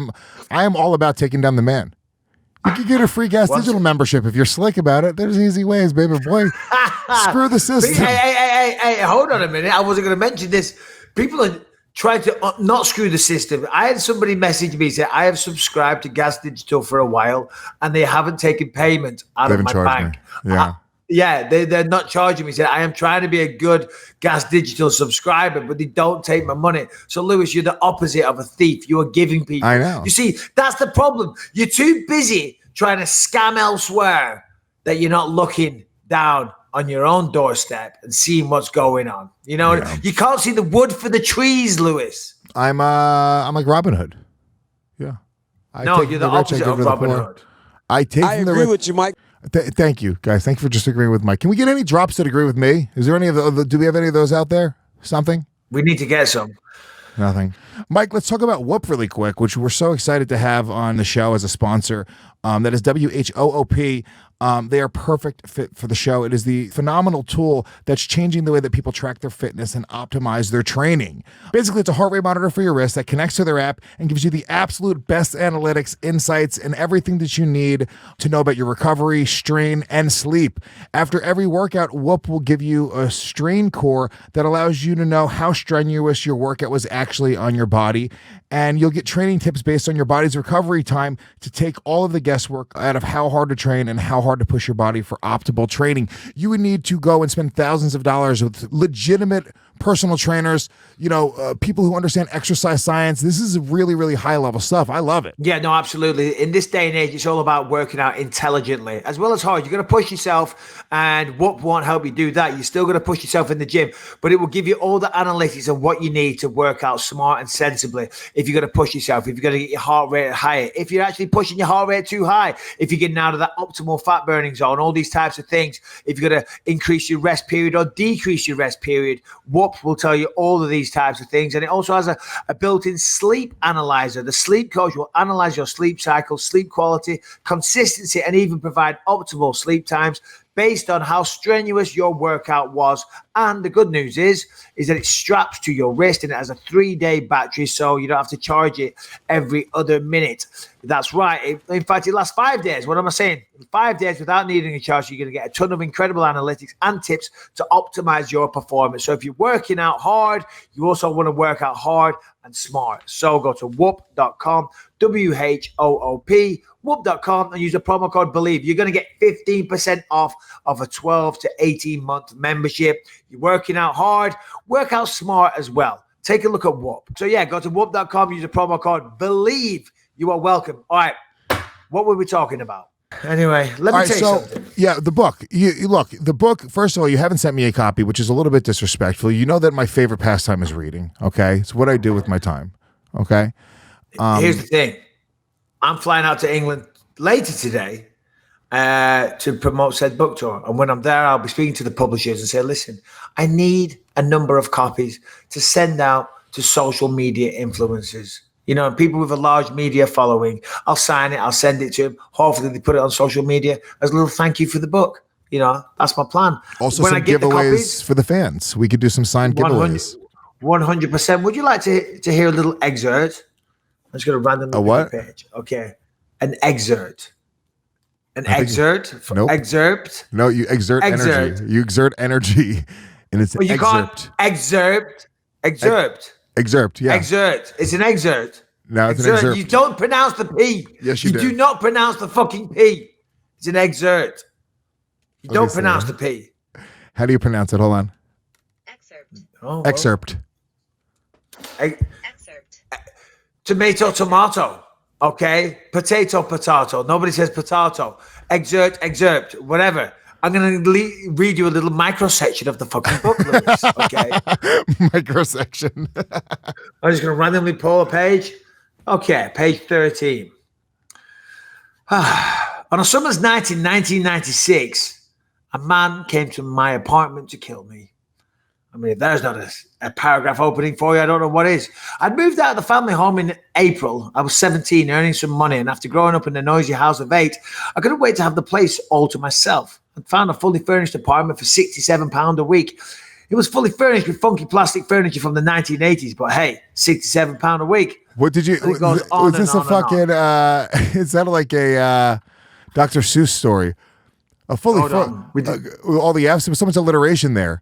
am all about taking down the man. You can get a free Gas Digital membership if you're slick about it. There's easy ways, baby boy. Screw the system. Hey, hold on a minute. I wasn't going to mention this. People are trying to not screw the system. I had somebody message me, say, I have subscribed to Gas Digital for a while, and they haven't taken payment out of my bank. Yeah. They're not charging me. Said, I am trying to be a good Gas Digital subscriber, but they don't take my money. So, Luis, you're the opposite of a thief. You are giving people. I know. You see, that's the problem. You're too busy trying to scam elsewhere that you're not looking down on your own doorstep and seeing what's going on. You know, you can't see the wood for the trees, Luis. I'm like Robin Hood. Yeah. You're the opposite of Robin Hood. I agree with you, Mike. Thank you, guys. Thank you for just agreeing with Mike. Can we get any drops that agree with me? Is there any of do we have any of those out there? Something? We need to get some. Nothing. Mike, let's talk about Whoop really quick, which we're so excited to have on the show as a sponsor. That is WHOOP. They are perfect fit for the show. It is the phenomenal tool that's changing the way that people track their fitness and optimize their training. Basically, it's a heart rate monitor for your wrist that connects to their app and gives you the absolute best analytics, insights, and everything that you need to know about your recovery, strain, and sleep. After every workout, Whoop will give you a strain core that allows you to know how strenuous your workout was actually on your body. And you'll get training tips based on your body's recovery time to take all of the guesswork out of how hard to train and how hard to push your body for optimal training. You would need to go and spend thousands of dollars with legitimate personal trainers, people who understand exercise science. This is really, really high level stuff. I love it. Yeah, no, absolutely. In this day and age, it's all about working out intelligently as well as hard. You're going to push yourself, and Whoop won't help you do that. You're still going to push yourself in the gym, but it will give you all the analytics of what you need to work out smart and sensibly. If you're going to push yourself, if you're going to get your heart rate higher, if you're actually pushing your heart rate too high, if you're getting out of that optimal fat burning zone, all these types of things, if you're going to increase your rest period or decrease your rest period, Whoop will tell you all of these types of things. And it also has a built-in sleep analyzer. The sleep coach will analyze your sleep cycle, sleep quality, consistency, and even provide optimal sleep times based on how strenuous your workout was. And the good news is that it straps to your wrist and it has a 3-day battery, so you don't have to charge it every other minute. That's right. In fact, it lasts 5 days. What am I saying? In 5 days without needing a charge, you're going to get a ton of incredible analytics and tips to optimize your performance. So if you're working out hard, you also want to work out hard and smart. So go to whoop.com, WHOOP, whoop.com, and use the promo code BELIEVE. You're going to get 15% off of a 12 to 18-month membership. You're working out hard, work out smart as well. Take a look at Whoop. So yeah, go to whoop.com, use the promo code BELIEVE. You are welcome. All right, what were we talking about? Anyway, let me tell you something. Yeah, the book. Look, the book, first of all, you haven't sent me a copy, which is a little bit disrespectful. You know that my favorite pastime is reading, okay? It's what I do with my time, okay? Here's the thing. I'm flying out to England later today to promote said book tour. And when I'm there, I'll be speaking to the publishers and say, listen, I need a number of copies to send out to social media influencers. People with a large media following. I'll sign it. I'll send it to them. Hopefully they put it on social media as a little thank you for the book. That's my plan. Also, when some giveaways for the fans. We could do some signed giveaways. 100%. Would you like to hear a little excerpt? I'm just going to randomly what? Page. Okay. An excerpt. Excerpt? Nope. Excerpt? No, you exert energy. You exert energy. And it's an excerpt. Excerpt. Excerpt, yeah. Excerpt. It's an excerpt. No, it's an excerpt. You don't pronounce the P. Yes, you do. You do not pronounce the fucking P. It's an excerpt. You don't pronounce the P. How do you pronounce it? Hold on. Excerpt. Oh, excerpt. Excerpt. Tomato. Okay. Potato. Nobody says potato. Excerpt. Whatever. I'm going to read you a little microsection of the fucking book, Luis. Okay. Microsection. I'm just going to randomly pull a page. Okay, page 13. On a summer's night in 1996, a man came to my apartment to kill me. I mean, if there's not a paragraph opening for you, I don't know what is. I'd moved out of the family home in April. I was 17, earning some money, and after growing up in a noisy house of 8, I couldn't wait to have the place all to myself. I'd found a fully furnished apartment for £67 a week. It was fully furnished with funky plastic furniture from the 1980s, but hey, £67 a week. What did you? Was this a fucking? It sounded like a Dr. Seuss story. A fully all the F's. There was so much alliteration there.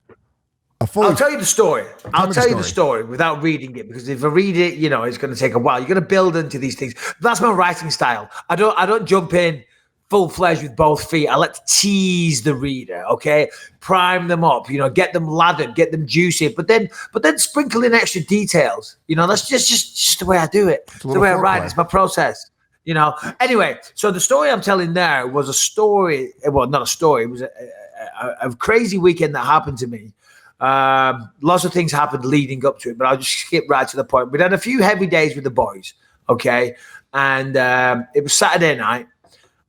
I'll tell you the story. I'll tell you the story without reading it, because if I read it, it's going to take a while. You're going to build into these things. That's my writing style. I don't jump in full-fledged with both feet. I like to tease the reader, okay? Prime them up, get them lathered, get them juicy, but then sprinkle in extra details. That's just the way I do it. It's the way I write. It's my process. Anyway, so the story I'm telling there was a story. Well, not a story. It was a crazy weekend that happened to me. Lots of things happened leading up to it, but I'll just skip right to the point. We had a few heavy days with the boys, okay? And it was Saturday night,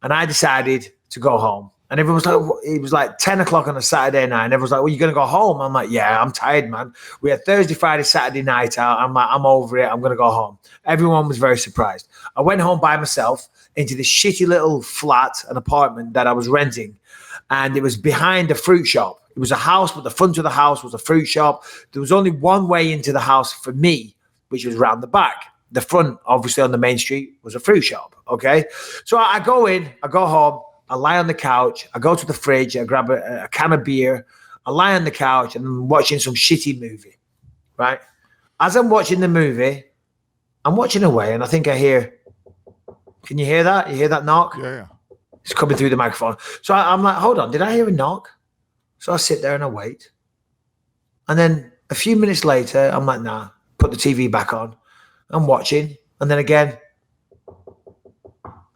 and I decided to go home. And everyone was like, it was like 10 o'clock on a Saturday night. And everyone was like, well, you're going to go home? I'm like, yeah, I'm tired, man. We had Thursday, Friday, Saturday night out. I'm like, I'm over it. I'm going to go home. Everyone was very surprised. I went home by myself into this shitty little flat, an apartment that I was renting. And it was behind a fruit shop. It was a house, but the front of the house was a fruit shop. There was only one way into the house for me, which was round the back. The front, obviously on the main street, was a fruit shop, okay? So I go in, I go home, I lie on the couch, I go to the fridge, I grab a can of beer, I lie on the couch and I'm watching some shitty movie, right? As I'm watching the movie, I'm watching away and I think I hear, can you hear that? You hear that knock? Yeah. It's coming through the microphone. So I'm like, hold on, did I hear a knock? So I sit there and I wait. And then a few minutes later, I'm like, nah, put the TV back on. I'm watching. And then again,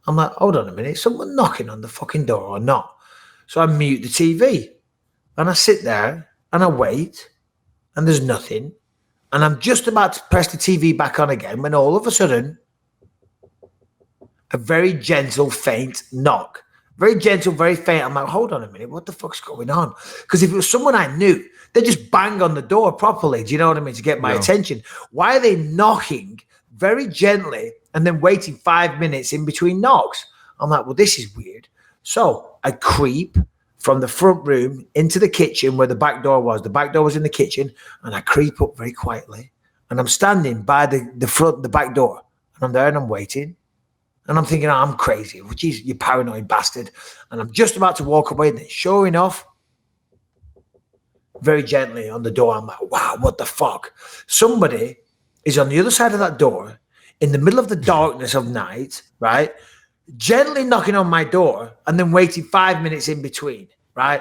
I'm like, hold on a minute, someone knocking on the fucking door or not? So I mute the TV. And I sit there and I wait. And there's nothing. And I'm just about to press the TV back on again when all of a sudden, a very gentle, faint knock. Very gentle, very faint. I'm like, hold on a minute, what the fuck's going on? Because if it was someone I knew, they'd just bang on the door properly, do you know what I mean, to get my attention. Why are they knocking very gently and then waiting 5 minutes in between knocks? I'm like, well, this is weird. So I creep from the front room into the kitchen where the back door was. The back door was in the kitchen, and I creep up very quietly. And I'm standing by the back door. And I'm there and I'm waiting. And I'm thinking, oh, I'm crazy. Well, geez, you paranoid bastard. And I'm just about to walk away. And sure enough, very gently on the door, I'm like, wow, what the fuck? Somebody is on the other side of that door in the middle of the darkness of night, right? Gently knocking on my door and then waiting 5 minutes in between, right?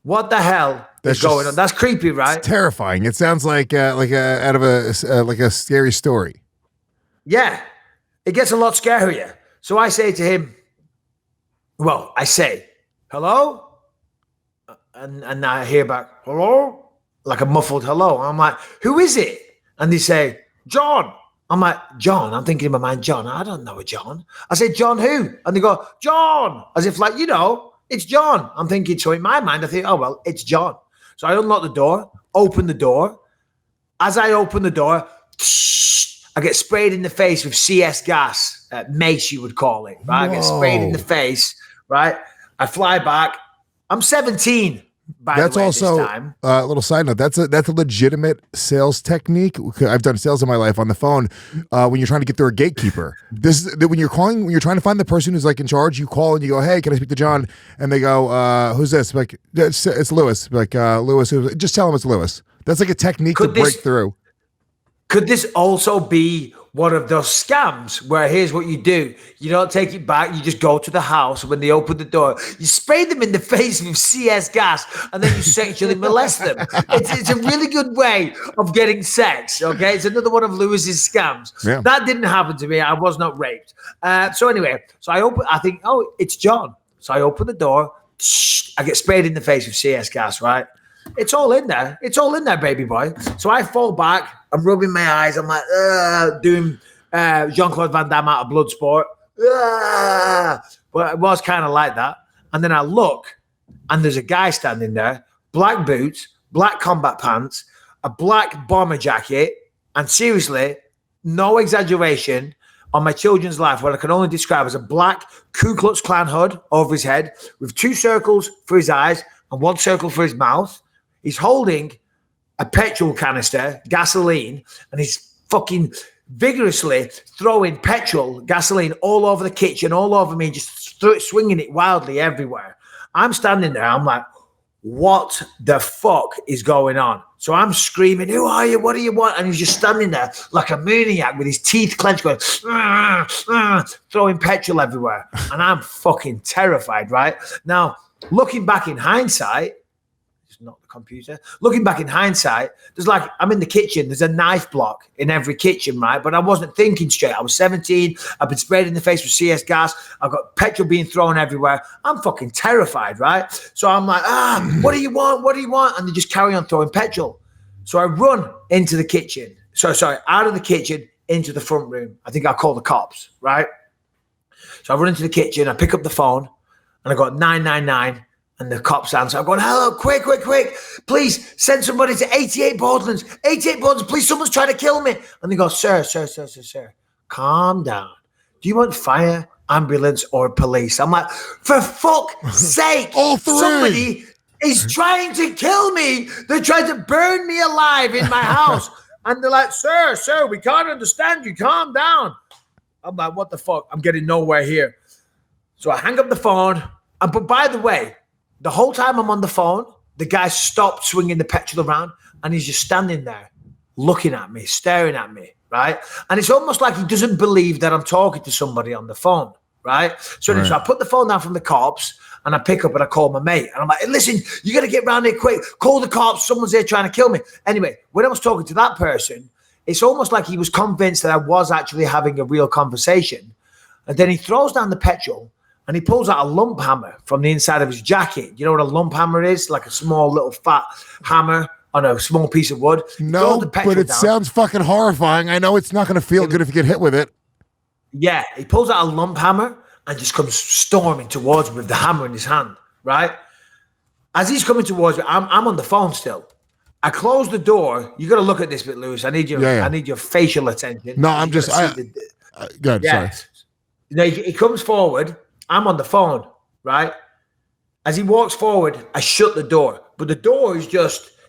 What the hell is going on? That's creepy, right? It's terrifying. It sounds like out of a scary story. Yeah. It gets a lot scarier. So I say to him, well, I say, hello? And I hear back, hello? Like a muffled hello. I'm like, who is it? And they say, John. I'm like, John? I'm thinking in my mind, John. I don't know a John. I say, John who? And they go, John. As if like, it's John. I'm thinking, so in my mind, I think, oh, well, it's John. So I unlock the door, open the door. As I open the door, I get sprayed in the face with CS gas, mace you would call it, right? Whoa. I get sprayed in the face, right? I fly back. I'm 17. That's the way, also a little side note. That's a legitimate sales technique. I've done sales in my life on the phone. When you're trying to get through a gatekeeper, when you're trying to find the person who's like in charge, you call and you go, "Hey, can I speak to John?" And they go, "Who's this?" Like, it's Lewis. Like, Lewis. Just tell him it's Lewis. That's like a technique to break through. Could this also be one of those scams where here's what you do? You don't take it back. You just go to the house when they open the door. You spray them in the face with CS gas and then you sexually molest them. It's a really good way of getting sex, okay? It's another one of Lewis's scams. Yeah. That didn't happen to me. I was not raped. So anyway, I think, oh, it's John. So I open the door. I get sprayed in the face with CS gas, right? It's all in there. It's all in there, baby boy. So I fall back. I'm rubbing my eyes. I'm like, doing Jean-Claude Van Damme out of Bloodsport. But it was kind of like that. And then I look, and there's a guy standing there, black boots, black combat pants, a black bomber jacket, and seriously, no exaggeration, on my children's life, what I can only describe as a black Ku Klux Klan hood over his head with 2 circles for his eyes and 1 circle for his mouth. He's holding a petrol canister, gasoline, and he's fucking vigorously throwing gasoline all over the kitchen, all over me, just swinging it wildly everywhere. I'm standing there. I'm like, what the fuck is going on? So I'm screaming, who are you? What do you want? And he's just standing there like a maniac with his teeth clenched going, throwing petrol everywhere. And I'm fucking terrified, right? Now, looking back in hindsight, not the computer. Looking back in hindsight, I'm in the kitchen. There's a knife block in every kitchen, right? But I wasn't thinking straight. I was 17. I've been sprayed in the face with CS gas. I've got petrol being thrown everywhere. I'm fucking terrified, right? So I'm like, what do you want? What do you want? And they just carry on throwing petrol. So I run into the kitchen. Out of the kitchen into the front room. I think I'll call the cops, right? So I run into the kitchen. I pick up the phone and I got 999. And the cops answer. I'm going, hello, quick. Please send somebody to 88 Borderlands. 88 Borderlands, please, someone's trying to kill me. And they go, sir, calm down. Do you want fire, ambulance, or police? I'm like, for fuck's sake, all three. Somebody is trying to kill me. They're trying to burn me alive in my house. And they're like, sir, we can't understand you. Calm down. I'm like, what the fuck? I'm getting nowhere here. So I hang up the phone. But by the way, the whole time I'm on the phone, the guy stopped swinging the petrol around and he's just standing there looking at me, staring at me, right? And it's almost like he doesn't believe that I'm talking to somebody on the phone, right? So I put the phone down from the cops and I pick up and I call my mate. And I'm like, hey, listen, you got to get around here quick. Call the cops. Someone's here trying to kill me. Anyway, when I was talking to that person, it's almost like he was convinced that I was actually having a real conversation. And then he throws down the petrol and he pulls out a lump hammer from the inside of his jacket. You know what a lump hammer is? Like a small little fat hammer on a small piece of wood. No, but it sounds fucking horrifying. I know it's not going to feel good if you get hit with it. Yeah, he pulls out a lump hammer and just comes storming towards me with the hammer in his hand, right? As he's coming towards me, I'm on the phone still. I close the door. You got to look at this bit, Lewis. I need your I need your facial attention. No, I'm just good. Yeah. Sorry. You know, he comes forward. I'm on the phone, right? As he walks forward, I shut the door. But the door is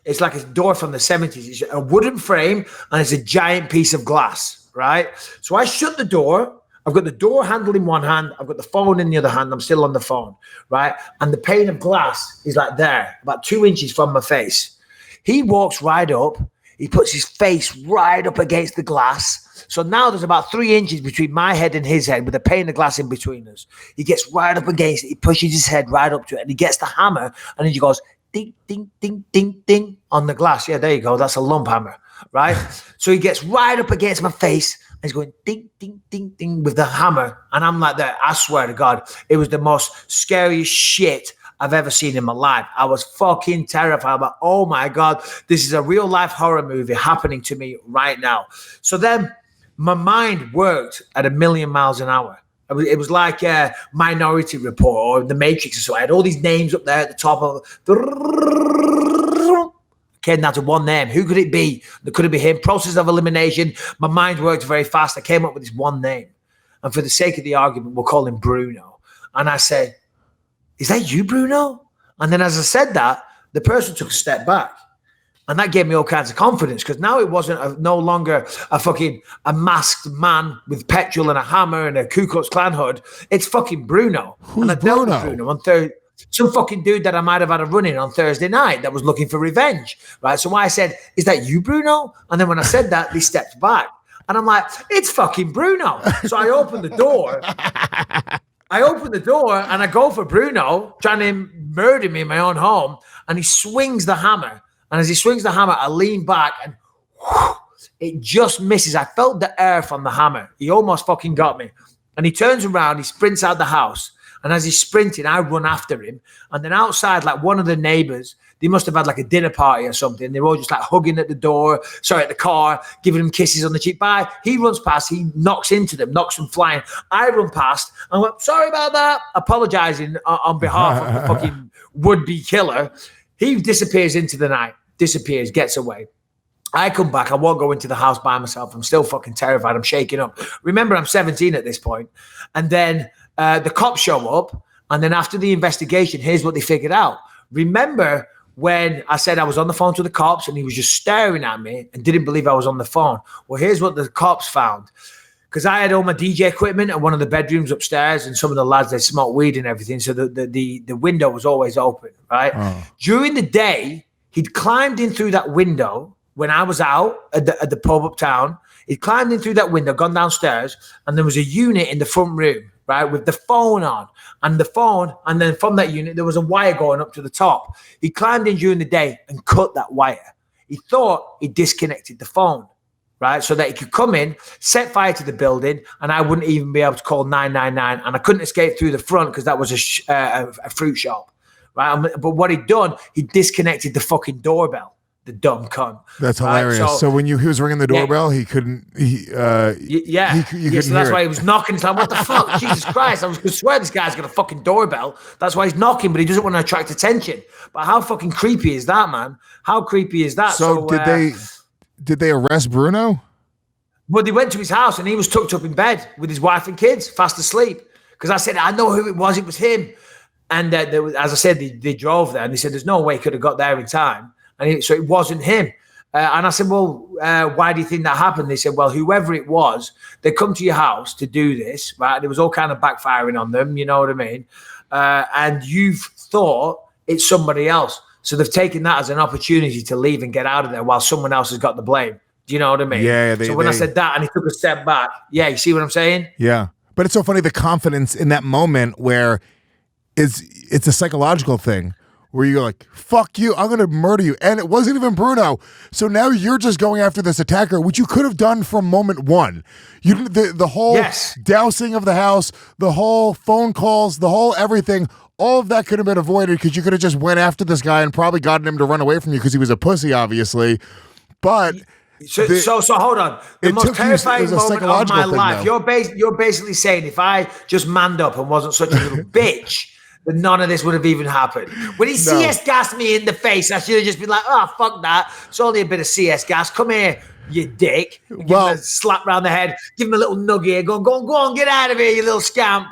it's like a door from the 70s. It's a wooden frame and it's a giant piece of glass, right? So I shut the door. I've got the door handle in one hand. I've got the phone in the other hand. I'm still on the phone, right? And the pane of glass is like there, about 2 inches from my face. He walks right up. He puts his face right up against the glass. So now there's about 3 inches between my head and his head with a pane of glass in between us. He gets right up against it. He pushes his head right up to it and he gets the hammer and then he goes ding, ding, ding, ding, ding on the glass. Yeah, there you go. That's a lump hammer, right? So he gets right up against my face and he's going ding, ding, ding, ding with the hammer. And I'm like that. I swear to God, it was the most scariest shit I've ever seen in my life. I was fucking terrified. I'm like, oh my God, this is a real life horror movie happening to me right now. So then my mind worked at 1,000,000 miles an hour. It was like a Minority Report or The Matrix or so. I had all these names up there at the top of came down to one name. Who could it be? Could it be him? Process of elimination. My mind worked very fast. I came up with this one name. And for the sake of the argument, we'll call him Bruno. And I said, is that you, Bruno? And then as I said that, the person took a step back. And that gave me all kinds of confidence because now it wasn't no longer a masked man with petrol and a hammer and a Ku Klux Klan hood. It's fucking Bruno. Who's and I dealt Bruno? with Bruno on Thursday. Some fucking dude that I might have had a run-in on Thursday night that was looking for revenge, right? So I said, is that you, Bruno? And then when I said that, they stepped back. And I'm like, it's fucking Bruno. So I opened the door. And I go for Bruno, trying to murder me in my own home. And he swings the hammer. And as he swings the hammer, I lean back and whoosh, it just misses. I felt the air from the hammer. He almost fucking got me. And he turns around, he sprints out the house. And as he's sprinting, I run after him. And then outside, like one of the neighbors, they must have had like a dinner party or something. They were all just like hugging at the car, giving him kisses on the cheek. Bye. He runs past, he knocks into them, knocks them flying. I run past and went, sorry about that, apologizing on behalf of the fucking would-be killer. He disappears into the night, gets away. I come back. I won't go into the house by myself. I'm still fucking terrified. I'm shaking up. Remember, I'm 17 at this point. And then the cops show up. And then after the investigation, here's what they figured out. Remember when I said I was on the phone to the cops and he was just staring at me and didn't believe I was on the phone? Well, here's what the cops found. Because I had all my DJ equipment in one of the bedrooms upstairs and some of the lads, they smoked weed and everything. So the window was always open, right? Oh. During the day, he'd climbed in through that window when I was out at the pub uptown. He'd climbed in through that window, gone downstairs, and there was a unit in the front room, right, with the phone on. And the phone, and then from that unit, there was a wire going up to the top. He climbed in during the day and cut that wire. He thought he disconnected the phone, right, so that he could come in, set fire to the building, and I wouldn't even be able to call 999, and I couldn't escape through the front because that was a fruit shop, right? But what he'd done, he disconnected the fucking doorbell. the dumb cunt. That's Right? hilarious. So when he was ringing the doorbell, he couldn't. You couldn't so that's why he was knocking. It's like, what the fuck, Jesus Christ! I swear this guy's got a fucking doorbell. That's why he's knocking, but he doesn't want to attract attention. But how fucking creepy is that, man? How creepy is that? So did they arrest Bruno? Well, they went to his house and he was tucked up in bed with his wife and kids, fast asleep. Because I said, I know who it was. It was him. And as I said, they drove there and they said, there's no way he could have got there in time. And so it wasn't him. And I said, well, why do you think that happened? They said, well, whoever it was, they come to your house to do this, right? There was all kind of backfiring on them, you know what I mean? And you've thought it's somebody else. So they've taken that as an opportunity to leave and get out of there while someone else has got the blame. Do you know what I mean? Yeah. So when I said that and he took a step back, yeah, you see what I'm saying? Yeah. But it's so funny, the confidence in that moment where it's a psychological thing where you're like, fuck you, I'm going to murder you. And it wasn't even Bruno. So now you're just going after this attacker, which you could have done from moment one. You did the whole dousing of the house, the whole phone calls, the whole everything. All of that could have been avoided because you could have just went after this guy and probably gotten him to run away from you because he was a pussy, obviously. But... So hold on. The most terrifying moment of my life. You're basically saying if I just manned up and wasn't such a little bitch, then none of this would have even happened. When he CS gassed me in the face, I should have just been like, oh, fuck that. It's only a bit of CS gas. Come here, you dick. Give him a slap round the head. Give him a little nugget. Go on, get out of here, you little scamp.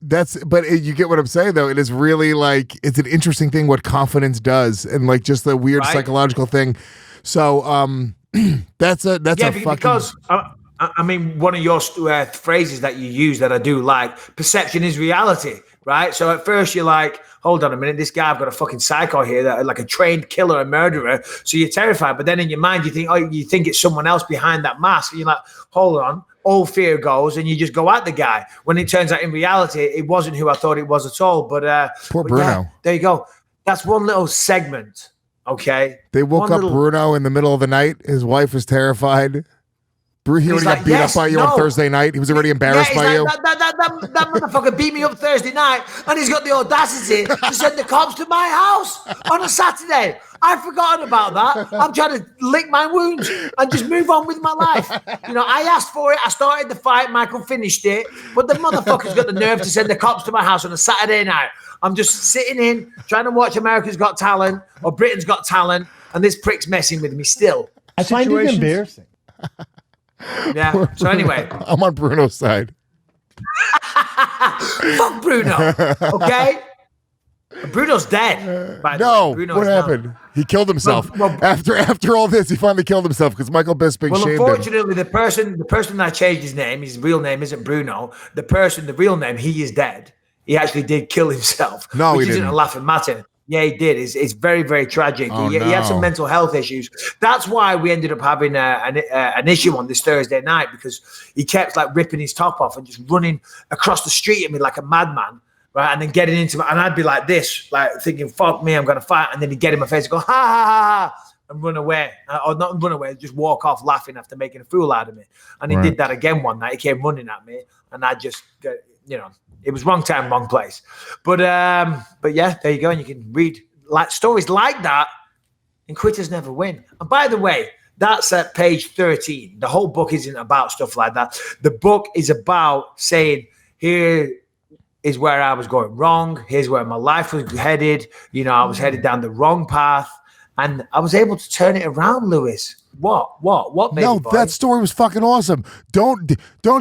But you get what I'm saying, though. It is really like, it's an interesting thing what confidence does and like just the weird psychological thing. So, that's a fucking... because I mean, one of your phrases that you use that I do like, perception is reality, right? So at first you're like, hold on a minute, this guy, I've got a fucking psycho here, that like a trained killer, a murderer. So you're terrified, but then in your mind you think it's someone else behind that mask. And you're like, hold on, all fear goes, and you just go at the guy. When it turns out in reality, it wasn't who I thought it was at all. But poor Bruno. Yeah, there you go. That's one little segment. Okay. They woke up Bruno in the middle of the night. His wife was terrified. He already got beat up by you on Thursday night. He was already embarrassed by you. That motherfucker beat me up Thursday night, and he's got the audacity to send the cops to my house on a Saturday. I've forgotten about that. I'm trying to lick my wounds and just move on with my life. You know, I asked for it. I started the fight. Michael finished it. But the motherfucker's got the nerve to send the cops to my house on a Saturday night. I'm just sitting in, trying to watch America's Got Talent or Britain's Got Talent, and this prick's messing with me still. I find it embarrassing. Yeah. So anyway. I'm on Bruno's side. Fuck Bruno. Okay? Bruno's dead. No. What happened? He killed himself. After all this, he finally killed himself because Michael Bisping shamed him. Unfortunately, the person that changed his name, his real name isn't Bruno. The real name, he is dead. He actually did kill himself. No, which he isn't didn't. a laughing matter. Yeah, he did. It's very, very tragic. Oh, he had some mental health issues. That's why we ended up having an issue on this Thursday night, because he kept like ripping his top off and just running across the street at me like a madman, right? And then getting into me, and I'd be like this, like thinking, "Fuck me, I'm gonna fight," and then he'd get in my face and go, "Ha ha ha ha," and run away, or not run away, just walk off laughing after making a fool out of me. And he did that again one night. He came running at me, and I just, it was wrong time, wrong place. But yeah, there you go. And you can read like stories like that in Quitters Never Win. And by the way, that's at page 13. The whole book isn't about stuff like that. The book is about saying, here is where I was going wrong. Here's where my life was headed. I was headed down the wrong path. And I was able to turn it around, Lewis. What, baby No, boy? that story was fucking awesome. Don't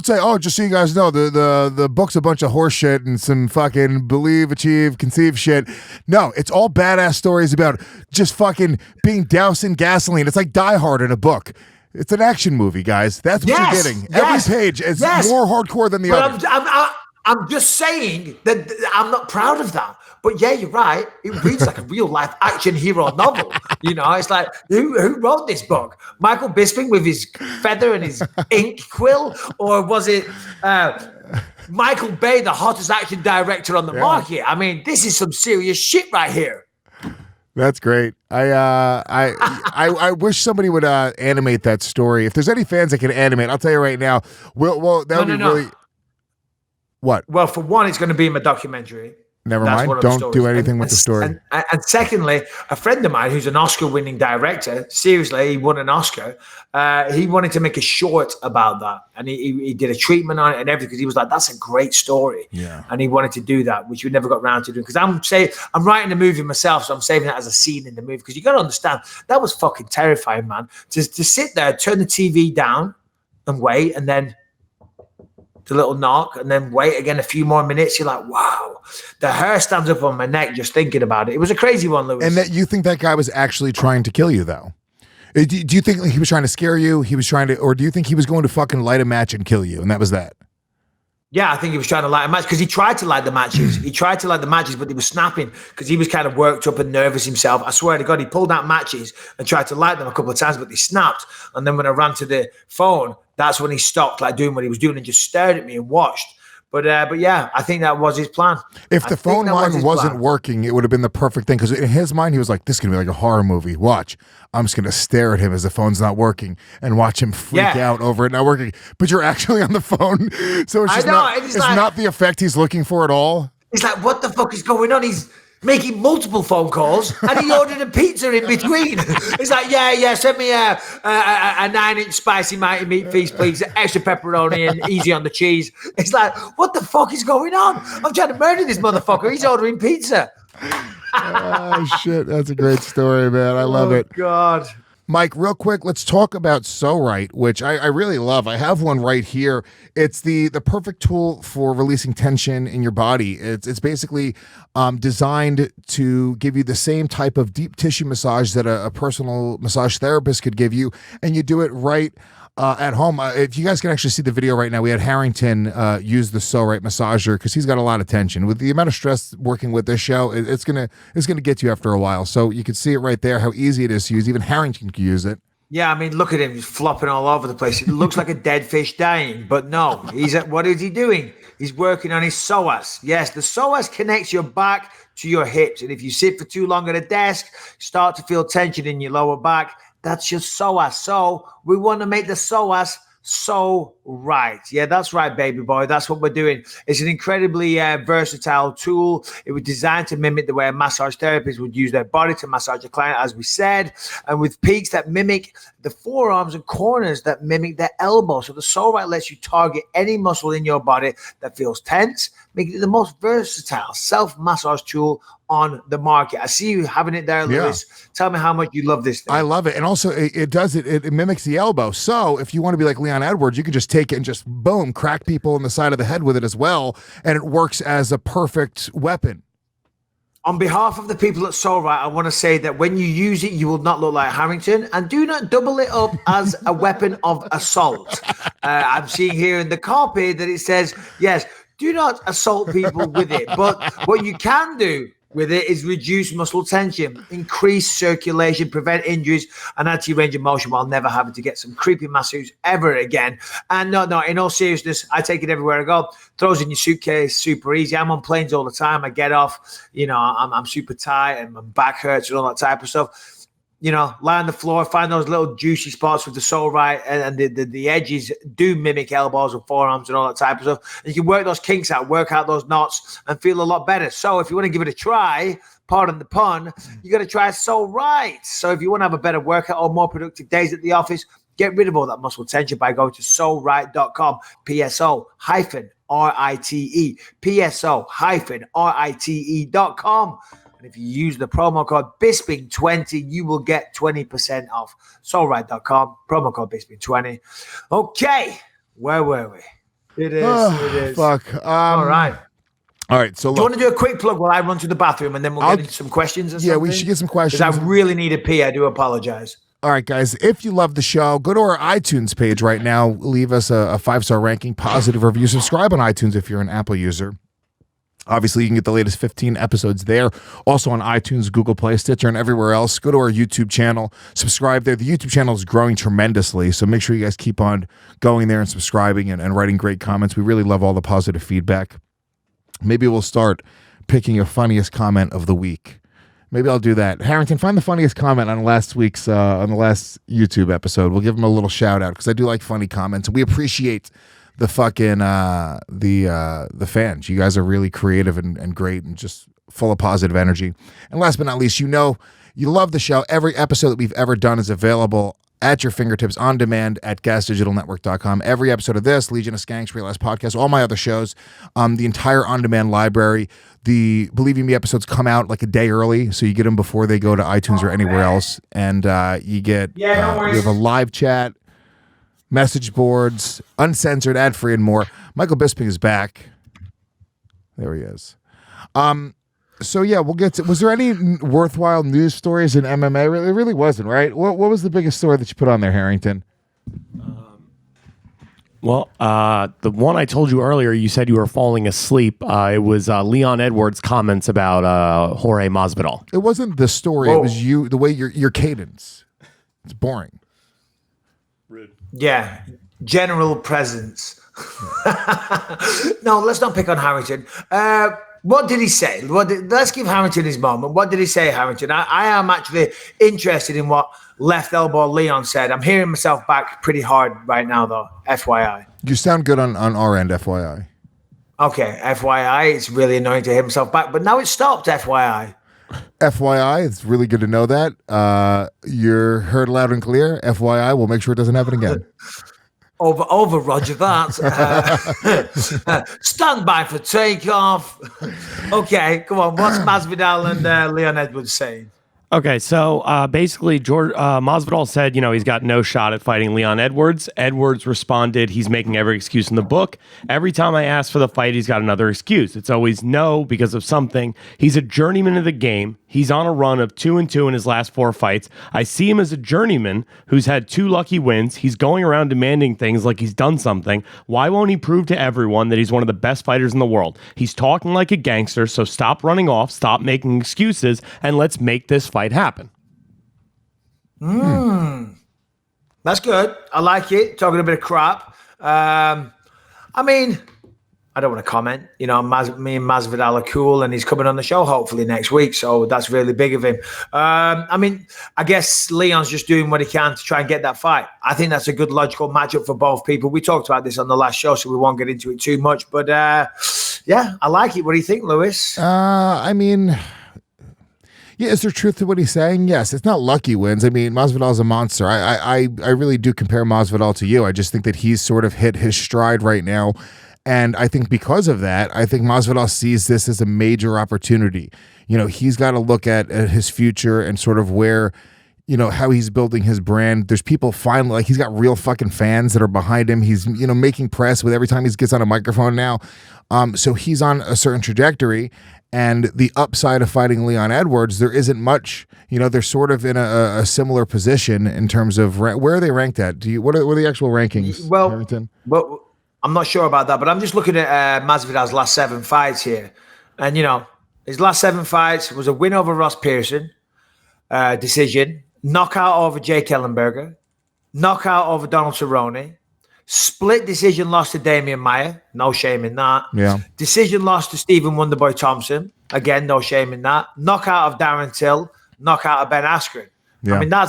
say, oh, just so you guys know, the book's a bunch of horse shit and some fucking believe, achieve, conceive shit. No, it's all badass stories about just fucking being doused in gasoline. It's like Die Hard in a book. It's an action movie, guys. That's what you're getting. Every page is more hardcore than the other. I'm just saying that I'm not proud of that. But yeah, you're right. It reads like a real life action hero novel. It's like, who wrote this book? Michael Bisping with his feather and his ink quill? Or was it Michael Bay, the hottest action director on the market? I mean, this is some serious shit right here. That's great. I wish somebody would animate that story. If there's any fans that can animate, I'll tell you right now. Well, that would be really. What? Well, for one, it's going to be in my documentary. Never That's mind. one of the Don't stories. do anything with the story. And secondly, a friend of mine who's an Oscar-winning director, seriously, he won an Oscar. He wanted to make a short about that, and he did a treatment on it and everything, because he was like, "That's a great story." Yeah. And he wanted to do that, which we never got around to doing. Because I'm writing the movie myself, so I'm saving that as a scene in the movie. Because you got to understand, that was fucking terrifying, man. To sit there, turn the TV down, and wait, and then the little knock, and then wait again a few more minutes. You're like, wow, the hair stands up on my neck just thinking about it. It was a crazy one, Luis. And that you think that guy was actually trying to kill you, though? Do you think he was trying to scare you? He was trying to, or do you think he was going to fucking light a match and kill you? And that was that? Yeah, I think he was trying to light a match, because he tried to light the matches. But he was snapping because he was kind of worked up and nervous himself. I swear to God, he pulled out matches and tried to light them a couple of times, but they snapped. And then when I ran to the phone, that's when he stopped like doing what he was doing and just stared at me and watched. But yeah, I think that was his plan. If the phone line wasn't working, it would have been the perfect thing, because in his mind, he was like, this is going to be like a horror movie. Watch. I'm just going to stare at him as the phone's not working and watch him freak out over it not working. But you're actually on the phone. So it's just not the effect he's looking for at all. He's like, what the fuck is going on? He's making multiple phone calls, and he ordered a pizza in between. He's like, yeah, send me a 9-inch spicy mighty meat feast, please, extra pepperoni and easy on the cheese. It's like, what the fuck is going on? I'm trying to murder this motherfucker. He's ordering pizza. Oh, shit. That's a great story, man. I love it. God. Mike, real quick, let's talk about So Right, which I really love. I have one right here. It's the perfect tool for releasing tension in your body. It's basically designed to give you the same type of deep tissue massage that a personal massage therapist could give you, and you do it right at home. If you guys can actually see the video right now, we had Harrington use the So Right massager because he's got a lot of tension. With the amount of stress working with this show, it's gonna get you after a while. So you can see it right there, how easy it is to use. Even Harrington can use it. Yeah, I mean, look at him. He's flopping all over the place. It looks like a dead fish dying, but no. What is he doing? He's working on his psoas. Yes, the psoas connects your back to your hips. And if you sit for too long at a desk, start to feel tension in your lower back. That's your psoas. So we want to make the psoas so right. Yeah, that's right, baby boy. That's what we're doing. It's an incredibly versatile tool. It was designed to mimic the way a massage therapist would use their body to massage a client, as we said, and with peaks that mimic the forearms and corners that mimic the elbow. So the So Right lets you target any muscle in your body that feels tense, making it the most versatile self-massage tool on the market. I see you having it there, Luis. Yeah. Tell me how much you love this thing. I love it. And also it mimics the elbow. So if you want to be like Leon Edwards, you can just take it and just boom, crack people in the side of the head with it as well. And it works as a perfect weapon. On behalf of the people at So Right, I want to say that when you use it, you will not look like Harrington, and do not double it up as a weapon of assault. I'm seeing here in the copy that it says, yes, do not assault people with it. But what you can do with it is reduce muscle tension, increase circulation, prevent injuries, and add to your range of motion while never having to get some creepy massage ever again. And no, in all seriousness, I take it everywhere I go. Throws in your suitcase, super easy. I'm on planes all the time. I get off, I'm super tight and my back hurts and all that type of stuff. Lie on the floor, find those little juicy spots with the So Right, and the edges do mimic elbows and forearms and all that type of stuff. And you can work those kinks out, work out those knots, and feel a lot better. So if you want to give it a try, pardon the pun, you got to try So Right. So if you want to have a better workout or more productive days at the office, get rid of all that muscle tension by going to SoRite.com, PSO-RITE, PSO-RITE.com. And if you use the promo code Bisping20, you will get 20% off. SoRite.com, promo code Bisping20. Okay, where were we? It is. Fuck. All right. So do you want to do a quick plug while I run to the bathroom, and then we'll get into some questions or something? Yeah, we should get some questions. Because I really need a pee. I do apologize. All right, guys, if you love the show, go to our iTunes page right now. Leave us a 5-star ranking, positive review. Subscribe on iTunes if you're an Apple user. Obviously, you can get the latest 15 episodes there. Also on iTunes, Google Play, Stitcher, and everywhere else. Go to our YouTube channel. Subscribe there. The YouTube channel is growing tremendously, so make sure you guys keep on going there and subscribing and writing great comments. We really love all the positive feedback. Maybe we'll start picking a funniest comment of the week. Maybe I'll do that. Harrington, find the funniest comment on last week's, on the last YouTube episode. We'll give him a little shout out because I do like funny comments. We appreciate the fucking the fans. You guys are really creative and great and just full of positive energy. And last but not least, you love the show. Every episode that we've ever done is available at your fingertips on demand at gasdigitalnetwork.com. Every episode of this, Legion of Skanks, Real Ass Podcast, all my other shows, the entire on-demand library. The Believe You Me episodes come out like a day early, so you get them before they go to iTunes or anywhere else. And you get we have a live chat, message boards, uncensored, ad-free, and more. Michael Bisping is back. There he is. So yeah, we'll get to. Was there any worthwhile news stories in MMA? It really wasn't, right? What was the biggest story that you put on there, Harrington? The one I told you earlier, you said you were falling asleep. It was Leon Edwards' comments about Jorge Masvidal. It wasn't the story. Whoa. It was you. The way your cadence. It's boring. Rude. Yeah, general presence. No, let's not pick on Harrington. What did he say? Let's give Harrington his moment. What did he say, Harrington? I am actually interested in what left elbow Leon said. I'm hearing myself back pretty hard right now, though. FYI. You sound good on our end, FYI. Okay, FYI. It's really annoying to hear himself back, but now it's stopped, FYI. FYI, it's really good to know that. You're heard loud and clear. FYI, we'll make sure it doesn't happen again. Over, Roger that. Stand by for takeoff. Okay, come on. What's Masvidal and Leon Edwards saying? Okay, so basically, Masvidal said, he's got no shot at fighting Leon Edwards. Edwards responded, he's making every excuse in the book. Every time I ask for the fight, he's got another excuse. It's always no because of something. He's a journeyman of the game. He's on a run of 2-2 in his last 4 fights. I see him as a journeyman who's had 2 lucky wins. He's going around demanding things like he's done something. Why won't he prove to everyone that he's one of the best fighters in the world? He's talking like a gangster, so stop running off, stop making excuses, and let's make this fight happen. That's good. I like it. Talking a bit of crap. I mean, I don't want to comment. Me and Masvidal are cool, and he's coming on the show hopefully next week. So that's really big of him. I mean, I guess Leon's just doing what he can to try and get that fight. I think that's a good logical matchup for both people. We talked about this on the last show, so we won't get into it too much. But yeah, I like it. What do you think, Lewis? I mean, yeah, is there truth to what he's saying? Yes, it's not lucky wins. I mean, Masvidal's a monster. I really do compare Masvidal to you. I just think that he's sort of hit his stride right now. And I think because of that, I think Masvidal sees this as a major opportunity. He's got to look at his future and sort of where, how he's building his brand. There's people finally, like he's got real fucking fans that are behind him. He's, making press with every time he gets on a microphone now. So he's on a certain trajectory. And the upside of fighting Leon Edwards, there isn't much. They're sort of in a similar position in terms of where are they ranked at? What are the actual rankings? Well, I'm not sure about that, but I'm just looking at Masvidal's last 7 fights here. And, his last 7 fights was a win over Ross Pearson, decision, knockout over Jake Ellenberger, knockout over Donald Cerrone, split decision loss to Damian Maia, no shame in that. Yeah. Decision loss to Stephen Wonderboy Thompson, again, no shame in that. Knockout of Darren Till, knockout of Ben Askren. Yeah.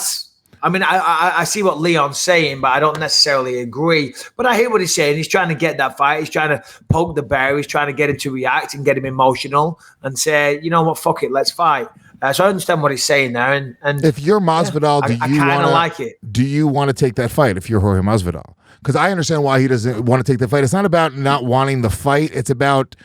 I see what Leon's saying, but I don't necessarily agree. But I hear what he's saying. He's trying to get that fight. He's trying to poke the bear. He's trying to get him to react and get him emotional and say, you know what, fuck it, let's fight. So I understand what he's saying there. And if you're Masvidal, I kind of like it. Do you want to take that fight if you're Jorge Masvidal? Because I understand why he doesn't want to take the fight. It's not about not wanting the fight. It's about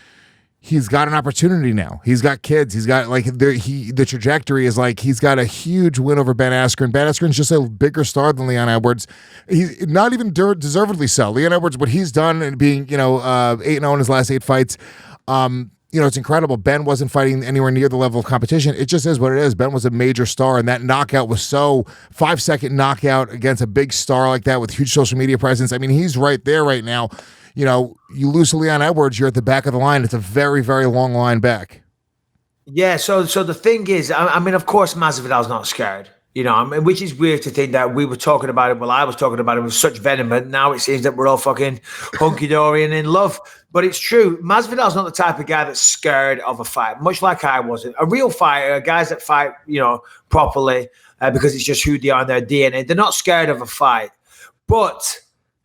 he's got an opportunity now. He's got kids. He's got the trajectory is like he's got a huge win over Ben Askren. Ben Askren's just a bigger star than Leon Edwards. He's not even deservedly so. Leon Edwards, what he's done and being 8-0 in his last 8 fights. It's incredible. Ben wasn't fighting anywhere near the level of competition. It just is what it is. Ben was a major star, and that knockout was so 5-second knockout against a big star like that with huge social media presence. I mean, he's right there right now. You lose to Leon Edwards, you're at the back of the line. It's a very, very long line back. Yeah, so the thing is, I mean, of course, Masvidal's not scared. Which is weird to think that we were talking about it. Well, I was talking about it with such venom, and now it seems that we're all fucking hunky-dory and in love. But it's true. Masvidal's not the type of guy that's scared of a fight, much like I wasn't. A real fighter, guys that fight, properly because it's just who they are in their DNA. They're not scared of a fight. But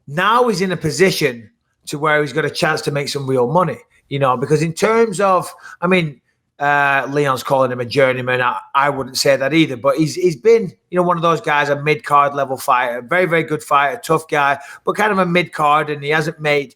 now he's in a position to where he's got a chance to make some real money, because in terms of, Leon's calling him a journeyman. I wouldn't say that either, but he's been, one of those guys, a mid-card level fighter, very, very good fighter, tough guy, but kind of a mid-card, and he hasn't made,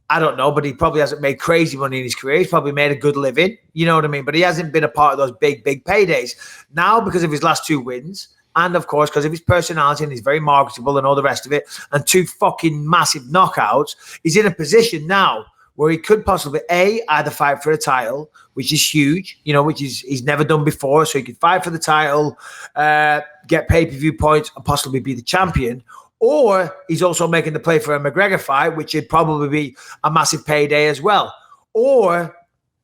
I don't know, but he probably hasn't made crazy money in his career. He's probably made a good living, you know what I mean? But he hasn't been a part of those big, big paydays. Now, because of his last 2 wins, and of course, because of his personality, and he's very marketable and all the rest of it, and 2 fucking massive knockouts, he's in a position now where he could possibly, either fight for a title, which is huge, which he's never done before. So he could fight for the title, get pay-per-view points, and possibly be the champion. Or he's also making the play for a McGregor fight, which would probably be a massive payday as well. Or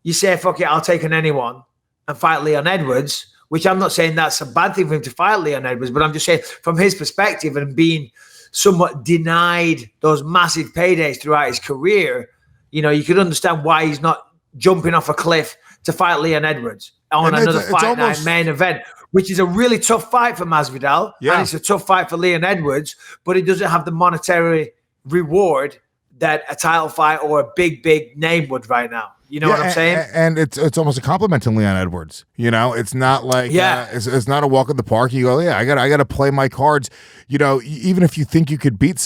you say, fuck it, I'll take on anyone and fight Leon Edwards, which I'm not saying that's a bad thing for him to fight Leon Edwards, but I'm just saying from his perspective and being somewhat denied those massive paydays throughout his career, you could understand why he's not jumping off a cliff to fight Leon Edwards on another fight night main event, which is a really tough fight for Masvidal. Yeah. And it's a tough fight for Leon Edwards, but it doesn't have the monetary reward that a title fight or a big, big name would right now. You know what I'm saying? And it's almost a compliment to Leon Edwards. It's not like it's not a walk in the park. You go, I got to play my cards. Even if you think you could beat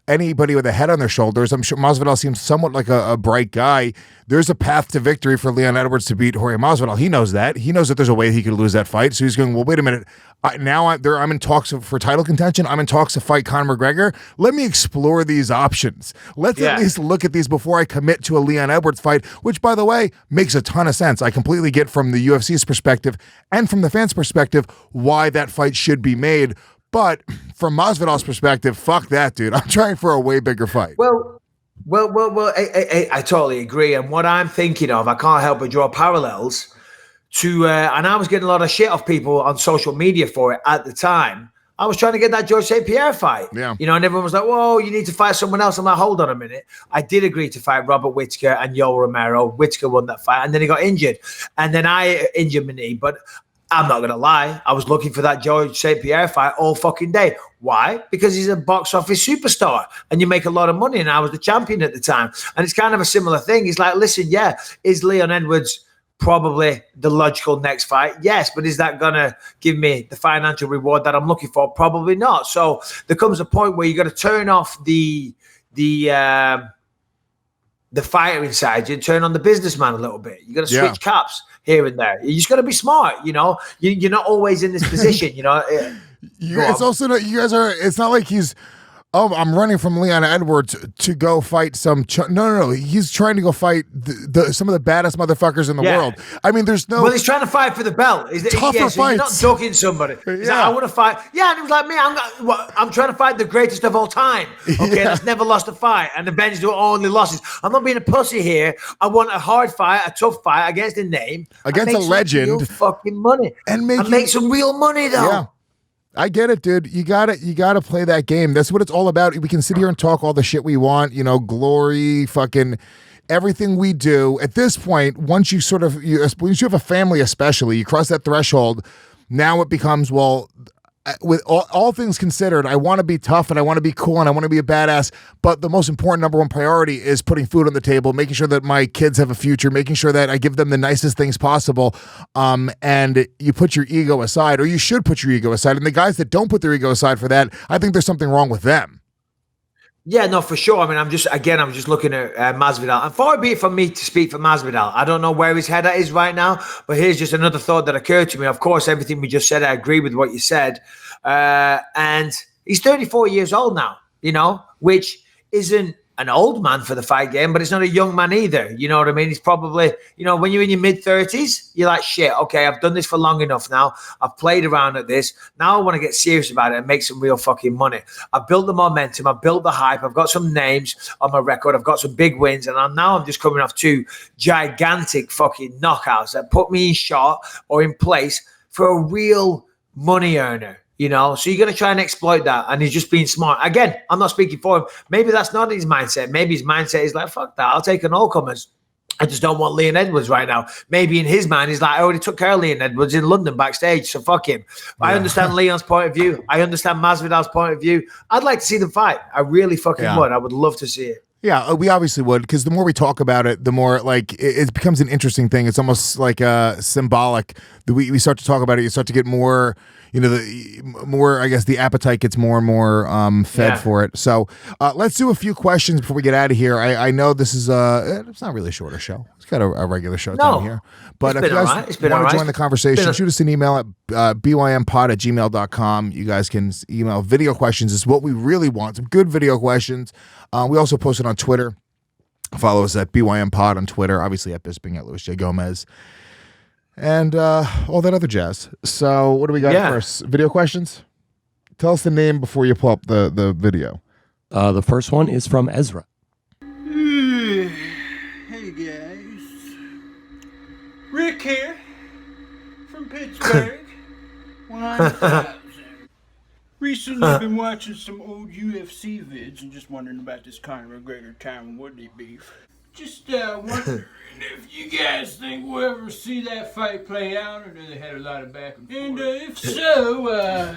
anybody with a head on their shoulders, I'm sure Masvidal seems somewhat like a bright guy. There's a path to victory for Leon Edwards to beat Jorge Masvidal. He knows that. He knows that there's a way he could lose that fight. So he's going, well, wait a minute. I'm in talks for title contention. I'm in talks to fight Conor McGregor. Let me explore these options. Let's at least look at these before I commit to a Leon Edwards fight, which, by the way, makes a ton of sense. I completely get from the UFC's perspective and from the fans' perspective why that fight should be made. But from Masvidal's perspective, fuck that, dude. I'm trying for a way bigger fight. Well, I totally agree. And what I'm thinking of, I can't help but draw parallels to, and I was getting a lot of shit off people on social media for it at the time. I was trying to get that George St. Pierre fight. Yeah. And everyone was like, whoa, you need to fight someone else. I'm like, hold on a minute. I did agree to fight Robert Whittaker and Yoel Romero. Whittaker won that fight, and then he got injured. And then I injured my knee. But I'm not going to lie. I was looking for that George St. Pierre fight all fucking day. Why? Because he's a box office superstar and you make a lot of money. And I was the champion at the time. And it's kind of a similar thing. He's like, listen, is Leon Edwards probably the logical next fight? Yes. But is that going to give me the financial reward that I'm looking for? Probably not. So there comes a point where you got to turn off the fighter inside you and turn on the businessman a little bit. You got to switch caps here and there. You just got to be smart. You're not always in this position. It's also not, you guys are. It's not like he's. I'm running from Leon Edwards to go fight some. No. He's trying to go fight some of the baddest motherfuckers in the world. I mean, there's no. Well, he's trying to fight for the belt. Tougher fights. You're not ducking somebody. He's like, I want to fight. Yeah, and he was like me. I'm trying to fight the greatest of all time. Okay, that's never lost a fight, and the Benjis do only losses. I'm not being a pussy here. I want a hard fight, a tough fight against a name, against a legend, real fucking money, and make some real money though. Yeah. I get it, dude. You gotta play that game. That's what it's all about. We can sit here and talk all the shit we want, glory, fucking everything we do. At this point, once you once you have a family, especially, you cross that threshold. Now it becomes, well, with all things considered, I want to be tough and I want to be cool and I want to be a badass. But the most important number one priority is putting food on the table, making sure that my kids have a future, making sure that I give them the nicest things possible. And you put your ego aside, or you should put your ego aside. And the guys that don't put their ego aside for that, I think there's something wrong with them. Yeah, no, for sure. I mean, I'm just looking at Masvidal. And far be it from me to speak for Masvidal. I don't know where his head is right now, but here's just another thought that occurred to me. Of course, everything we just said, I agree with what you said. And he's 34 years old now, which isn't an old man for the fight game, but it's not a young man either. You know what I mean? He's probably, when you're in your mid-30s, you're like, shit, okay, I've done this for long enough now. I've played around at this. Now I want to get serious about it and make some real fucking money. I've built the momentum. I've built the hype. I've got some names on my record. I've got some big wins. And I'm just coming off 2 gigantic fucking knockouts that put me in shot or in place for a real money earner. So you're going to try and exploit that. And he's just being smart. Again, I'm not speaking for him. Maybe that's not his mindset. Maybe his mindset is like, fuck that. I'll take an all-comers. I just don't want Leon Edwards right now. Maybe in his mind, he's like, I already took care of Leon Edwards in London backstage, so fuck him. Yeah. I understand Leon's point of view. I understand Masvidal's point of view. I'd like to see them fight. I really fucking would. I would love to see it. Yeah, we obviously would, because the more we talk about it, the more like it becomes an interesting thing. It's almost like symbolic. We start to talk about it, you start to get more, the more, I guess, the appetite gets more and more fed for it. So let's do a few questions before we get out of here. I know this is it's not really a shorter show. It's got a regular show time here. But if you guys want to join the conversation, shoot us an email at bympod@gmail.com. You guys can email video questions. It's what we really want. Some good video questions. We also post it on Twitter. Follow us at BYMPod on Twitter. Obviously at Bisping, at Luis J. Gomez. And all that other jazz. So what do we got first? Video questions? Tell us the name before you pull up the video. The first one is from Ezra. Hey guys, Rick here from Pittsburgh. 1000. Recently I've been watching some old UFC vids and just wondering about this Conor McGregor Tyron Woodley beef. Just wondering if you guys think we'll ever see that fight play out, or do they had a lot of back and forth? And if so,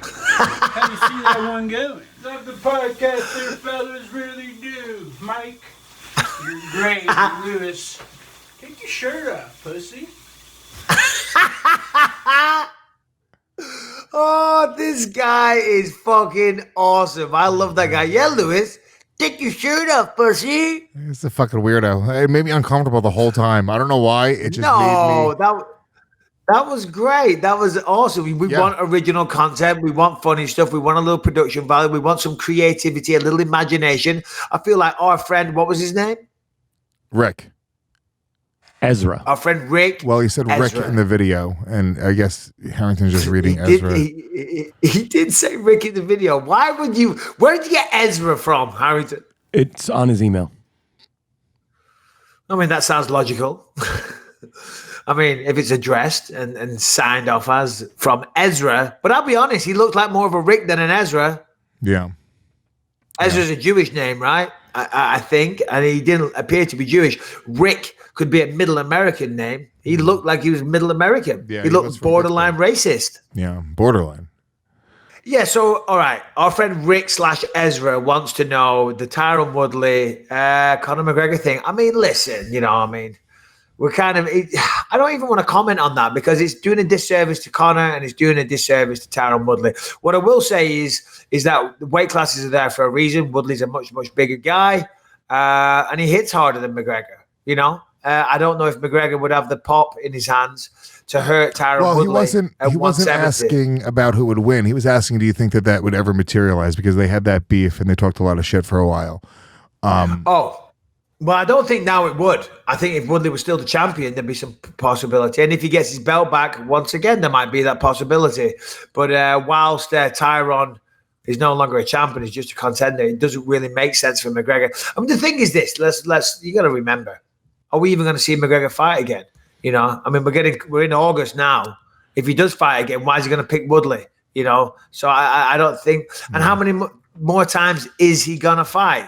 how do you see that one going? Love the podcast there, fellas, really do. Mike, you're great. Lewis, take your shirt off, pussy. Oh, this guy is fucking awesome. I love that guy. Yeah, Lewis, take your shirt off, pussy. It's a fucking weirdo. It made me uncomfortable the whole time. I don't know why. It just made me... That was great. That was awesome. We want original content. We want funny stuff. We want a little production value. We want some creativity, a little imagination. I feel like our friend, what was his name? Rick. Ezra. Our friend Rick. Well, he said Rick in the video, and I guess Harrington's just reading Ezra. He did say Rick in the video. Where did you get Ezra from, Harrington? It's on his email. I mean, that sounds logical. I mean, if it's addressed and signed off as from Ezra, but I'll be honest, he looked like more of a Rick than an Ezra. Yeah. Ezra's a Jewish name, right? I think, and he didn't appear to be Jewish. Rick could be a Middle American name. He looked like he was Middle American. Yeah, he looked borderline racist. Yeah, borderline. Yeah, so, all right. Our friend Rick / Ezra wants to know the Tyron Woodley, Conor McGregor thing. I mean, listen, we're kind of, I don't even want to comment on that because it's doing a disservice to Conor and it's doing a disservice to Tyron Woodley. What I will say is that the weight classes are there for a reason. Woodley's a much, much bigger guy and he hits harder than McGregor, I don't know if McGregor would have the pop in his hands to hurt Tyron Woodley. He wasn't asking about who would win. He was asking, do you think that would ever materialize? Because they had that beef and they talked a lot of shit for a while. Well, I don't think now it would. I think if Woodley was still the champion, there'd be some possibility. And if he gets his belt back, once again, there might be that possibility. But whilst Tyron is no longer a champion, he's just a contender, it doesn't really make sense for McGregor. I mean, the thing is this, you got to remember, are we even going to see McGregor fight again? I mean, we're in August now. If he does fight again, why is he going to pick Woodley? So I don't think, and how many more times is he going to fight,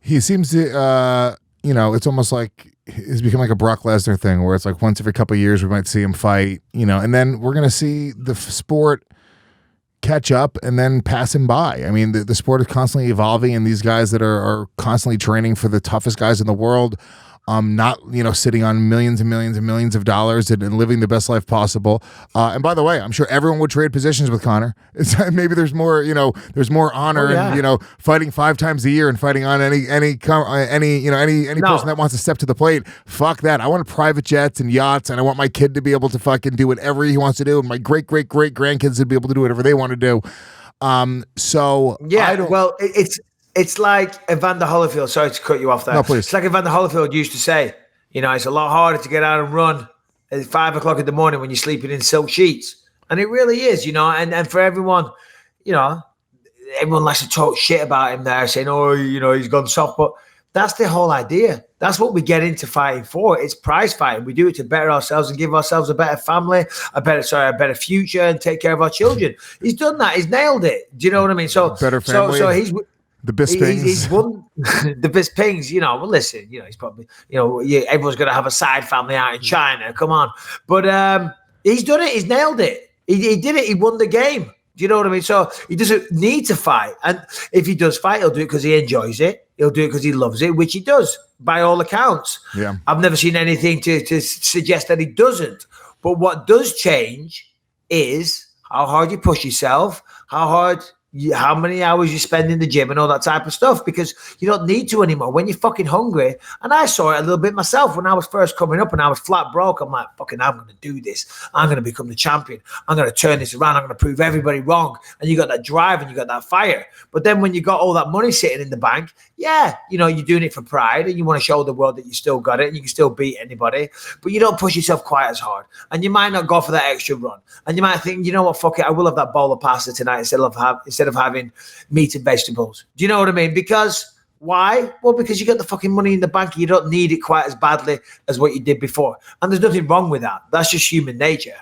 He seems to, it's almost like it's become like a Brock Lesnar thing where it's like once every couple of years we might see him fight, and then we're going to see the sport catch up and then pass him by. I mean, the sport is constantly evolving and these guys that are constantly training for the toughest guys in the world, not, sitting on millions and millions and millions of dollars and living the best life possible. And by the way, I'm sure everyone would trade positions with Conor. Maybe there's more, there's more honor in, fighting 5 times a year and fighting on any person that wants to step to the plate. Fuck that. I want private jets and yachts, and I want my kid to be able to fucking do whatever he wants to do, and my great grandkids to be able to do whatever they want to do. It's like Evander Holyfield. Sorry to cut you off there. No, please. It's like Evander Holyfield used to say, it's a lot harder to get out and run at 5 o'clock in the morning when you're sleeping in silk sheets. And it really is, and for everyone, everyone likes to talk shit about him there, saying, he's gone soft. But that's the whole idea. That's what we get into fighting for. It's prize fighting. We do it to better ourselves and give ourselves a better family, a better future, and take care of our children. He's done that. He's nailed it. Do you know what I mean? So better family. So he's the Bispings. He's won the Bispings, well, listen, he's probably, everyone's going to have a side family out in China. Come on. But he's done it. He's nailed it. He did it. He won the game. Do you know what I mean? So he doesn't need to fight. And if he does fight, he'll do it because he enjoys it. He'll do it because he loves it, which he does, by all accounts. Yeah. I've never seen anything to suggest that he doesn't. But what does change is how hard you push yourself, how many hours you spend in the gym and all that type of stuff, because you don't need to anymore when you're fucking hungry. And I saw it a little bit myself when I was first coming up and I was flat broke. I'm like, fucking, I'm going to do this. I'm going to become the champion. I'm going to turn this around. I'm going to prove everybody wrong. And you got that drive and you got that fire. But then when you got all that money sitting in the bank, yeah, you know, you're doing it for pride and you want to show the world that you still got it and you can still beat anybody, but you don't push yourself quite as hard. And you might not go for that extra run. And you might think, you know what, fuck it, I will have that bowl of pasta tonight instead of having meat and vegetables. Do you know what I mean? Because why? Well, because you got the fucking money in the bank and you don't need it quite as badly as what you did before. And there's nothing wrong with that. That's just human nature.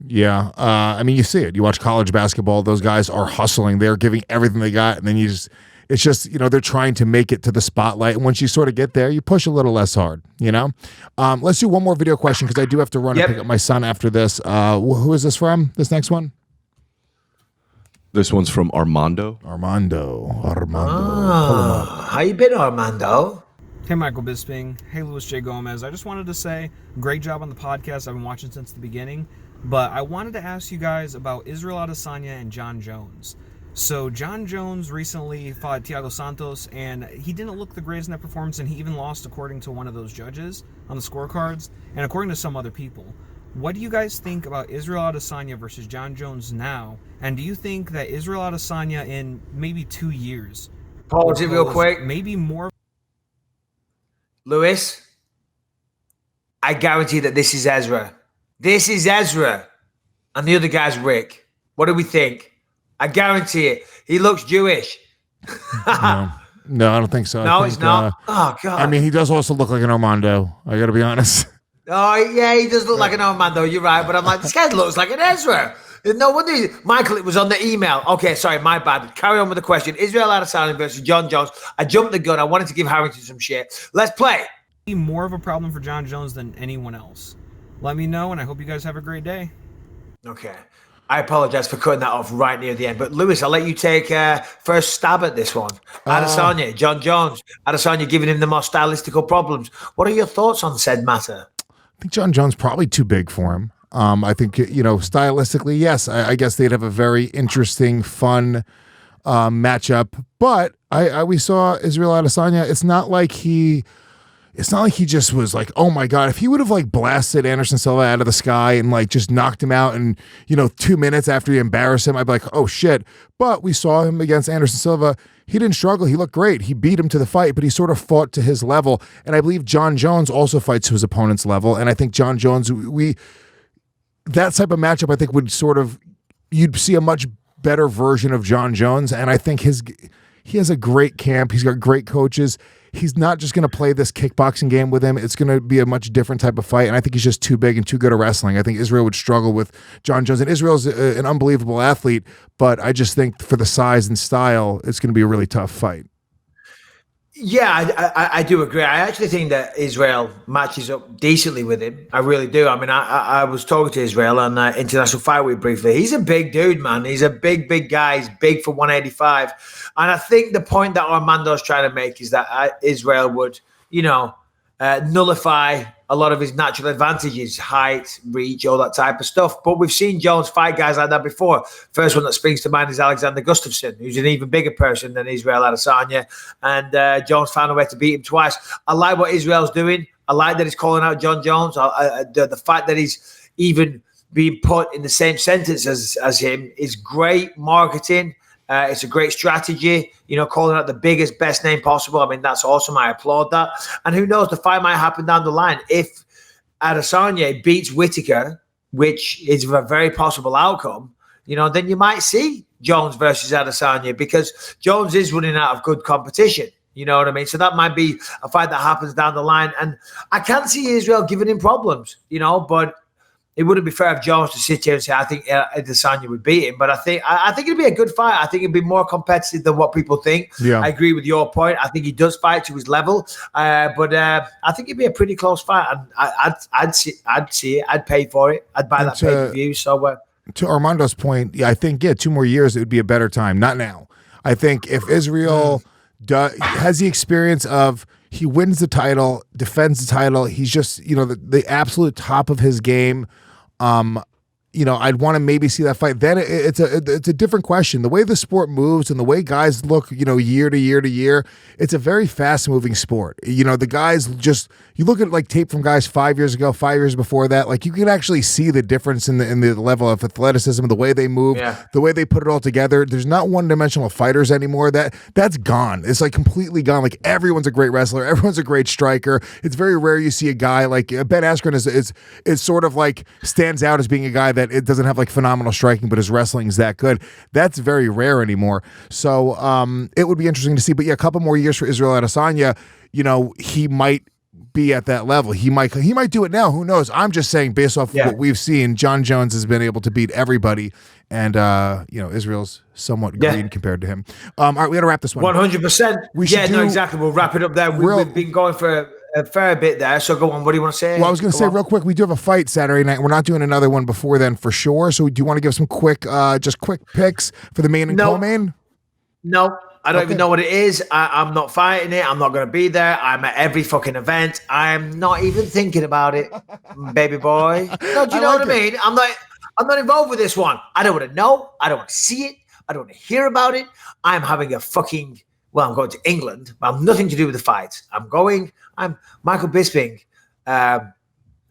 Yeah. I mean, you see it. You watch college basketball, those guys are hustling. They're giving everything they got. And then it's just, you know, they're trying to make it to the spotlight. And once you sort of get there, you push a little less hard, you know? Let's do one more video question because I do have to run and pick up my son after this. Who is this from? This next one? This one's from Armando. Armando. How you been, Armando? Hey, Michael Bisping. Hey, Luis J. Gomez. I just wanted to say, great job on the podcast. I've been watching since the beginning. But I wanted to ask you guys about Israel Adesanya and John Jones. So John Jones recently fought Thiago Santos, and he didn't look the greatest in that performance, and he even lost according to one of those judges on the scorecards, and according to some other people. What do you guys think about Israel Adesanya versus John Jones now? And do you think that Israel Adesanya in maybe 2 years... Pause it real quick. Maybe more... Luis, I guarantee that this is Ezra. This is Ezra. And the other guy's Rick. What do we think? I guarantee it. He looks Jewish. No, I don't think so. No, he's not. Oh, God. I mean, he does also look like an Armando. I got to be honest. Oh, yeah, he does look like an Armando. You're right. But I'm like, this guy looks like an Ezra. No wonder. Michael, it was on the email. Okay, sorry, my bad. Carry on with the question. Israel Adesanya versus John Jones. I jumped the gun. I wanted to give Harrington some shit. Let's play. More of a problem for John Jones than anyone else. Let me know, and I hope you guys have a great day. Okay. I apologize for cutting that off right near the end. But, Lewis, I'll let you take first stab at this one. Adesanya, John Jones. Adesanya giving him the most stylistical problems. What are your thoughts on said matter? I think John Jones probably too big for him. I think, you know, stylistically, yes, I guess they'd have a very interesting, fun matchup. But we saw Israel Adesanya. It's not like he just was like, oh my God, if he would have like blasted Anderson Silva out of the sky and like just knocked him out in, you know, 2 minutes after he embarrassed him, I'd be like, oh shit. But we saw him against Anderson Silva. He didn't struggle. He looked great. He beat him to the fight, but he sort of fought to his level. And I believe John Jones also fights to his opponent's level. And I think John Jones, that type of matchup, I think you'd see a much better version of John Jones. And I think he has a great camp. He's got great coaches. He's not just going to play this kickboxing game with him. It's going to be a much different type of fight. And I think he's just too big and too good at wrestling. I think Israel would struggle with John Jones. And Israel's an unbelievable athlete, but I just think for the size and style, it's going to be a really tough fight. Yeah, I do agree. I actually think that Israel matches up decently with him. I really do. I mean, I was talking to Israel on International Fight Week briefly. He's a big dude, man. He's a big guy. He's big for 185. And I think the point that Armando's trying to make is that Israel would, you know, nullify a lot of his natural advantages, height, reach, all that type of stuff. But we've seen Jones fight guys like that before. First one that springs to mind is Alexander Gustafsson, who's an even bigger person than Israel Adesanya. And Jones found a way to beat him twice. I like what Israel's doing. I like that he's calling out John Jones. The fact that he's even being put in the same sentence as him is great marketing. It's a great strategy, you know, calling out the biggest, best name possible. I mean, that's awesome. I applaud that. And who knows, the fight might happen down the line. If Adesanya beats Whittaker, which is a very possible outcome, you know, then you might see Jones versus Adesanya because Jones is running out of good competition. You know what I mean? So that might be a fight that happens down the line. And I can see Israel giving him problems, you know, but it wouldn't be fair of Jones to sit here and say, I think Adesanya would beat him. But I think it'd be a good fight. I think it'd be more competitive than what people think. Yeah. I agree with your point. I think he does fight to his level. But I think it'd be a pretty close fight. And I'd see it. I'd pay for it. I'd buy that pay-per-view. So to Armando's point, I think 2 more years it would be a better time. Not now. I think if Israel has the experience of he wins the title, defends the title, he's just the absolute top of his game. I'd want to maybe see that fight. Then it's a different question. The way the sport moves and the way guys look, year to year to year, it's a very fast moving sport. The guys you look at like tape from guys 5 years ago, 5 years before that, like you can actually see the difference in the level of athleticism, the way they move, the way they put it all together. There's not one-dimensional fighters anymore. That's gone. It's like completely gone. Like everyone's a great wrestler. Everyone's a great striker. It's very rare you see a guy like Ben Askren is sort of like stands out as being a guy that it doesn't have like phenomenal striking, but his wrestling is that good. That's very rare anymore. So it would be interesting to see. But a couple more years for Israel Adesanya, he might be at that level. He might do it now. Who knows? I'm just saying, based off what we've seen, John Jones has been able to beat everybody, and Israel's somewhat green compared to him. All right, we got to wrap this one. 100%. Exactly. We'll wrap it up there. We've been going for a fair bit there, so go on. What do you want to say? Well, I was going to say real quick, we do have a fight Saturday night. We're not doing another one before then for sure. So do you want to give some quick picks for the main and co-main? No, I don't even know what it is. I'm not fighting it. I'm not going to be there. I'm at every fucking event. I'm not even thinking about it, baby boy. No, do you know what I mean? I'm not involved with this one. I don't want to know. I don't want to see it. I don't want to hear about it. I'm having a fucking... Well, I'm going to England, but I'm nothing to do with the fight. I'm Michael Bisping,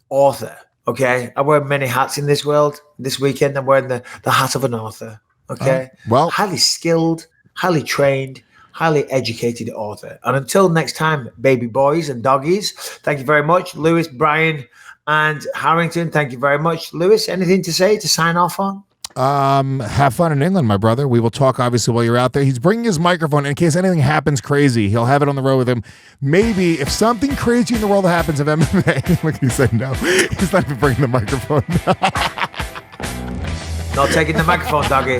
author, okay? I wear many hats in this world. This weekend, I'm wearing the hat of an author, okay? Highly skilled, highly trained, highly educated author. And until next time, baby boys and doggies, thank you very much. Lewis, Brian, and Harrington, thank you very much. Lewis, anything to say to sign off on? Have fun in England, my brother. We will talk obviously while you're out there. He's bringing his microphone in case anything happens crazy. He'll have it on the road with him. Maybe if something crazy in the world happens of MMA, look, he said no. He's not even bringing the microphone. Not taking the microphone, doggy.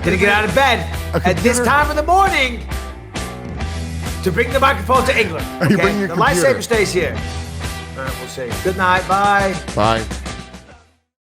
Didn't get out of bed at this time of the morning to bring the microphone to England. Okay? The lightsaber stays here. We'll see. Good night. Bye. Bye.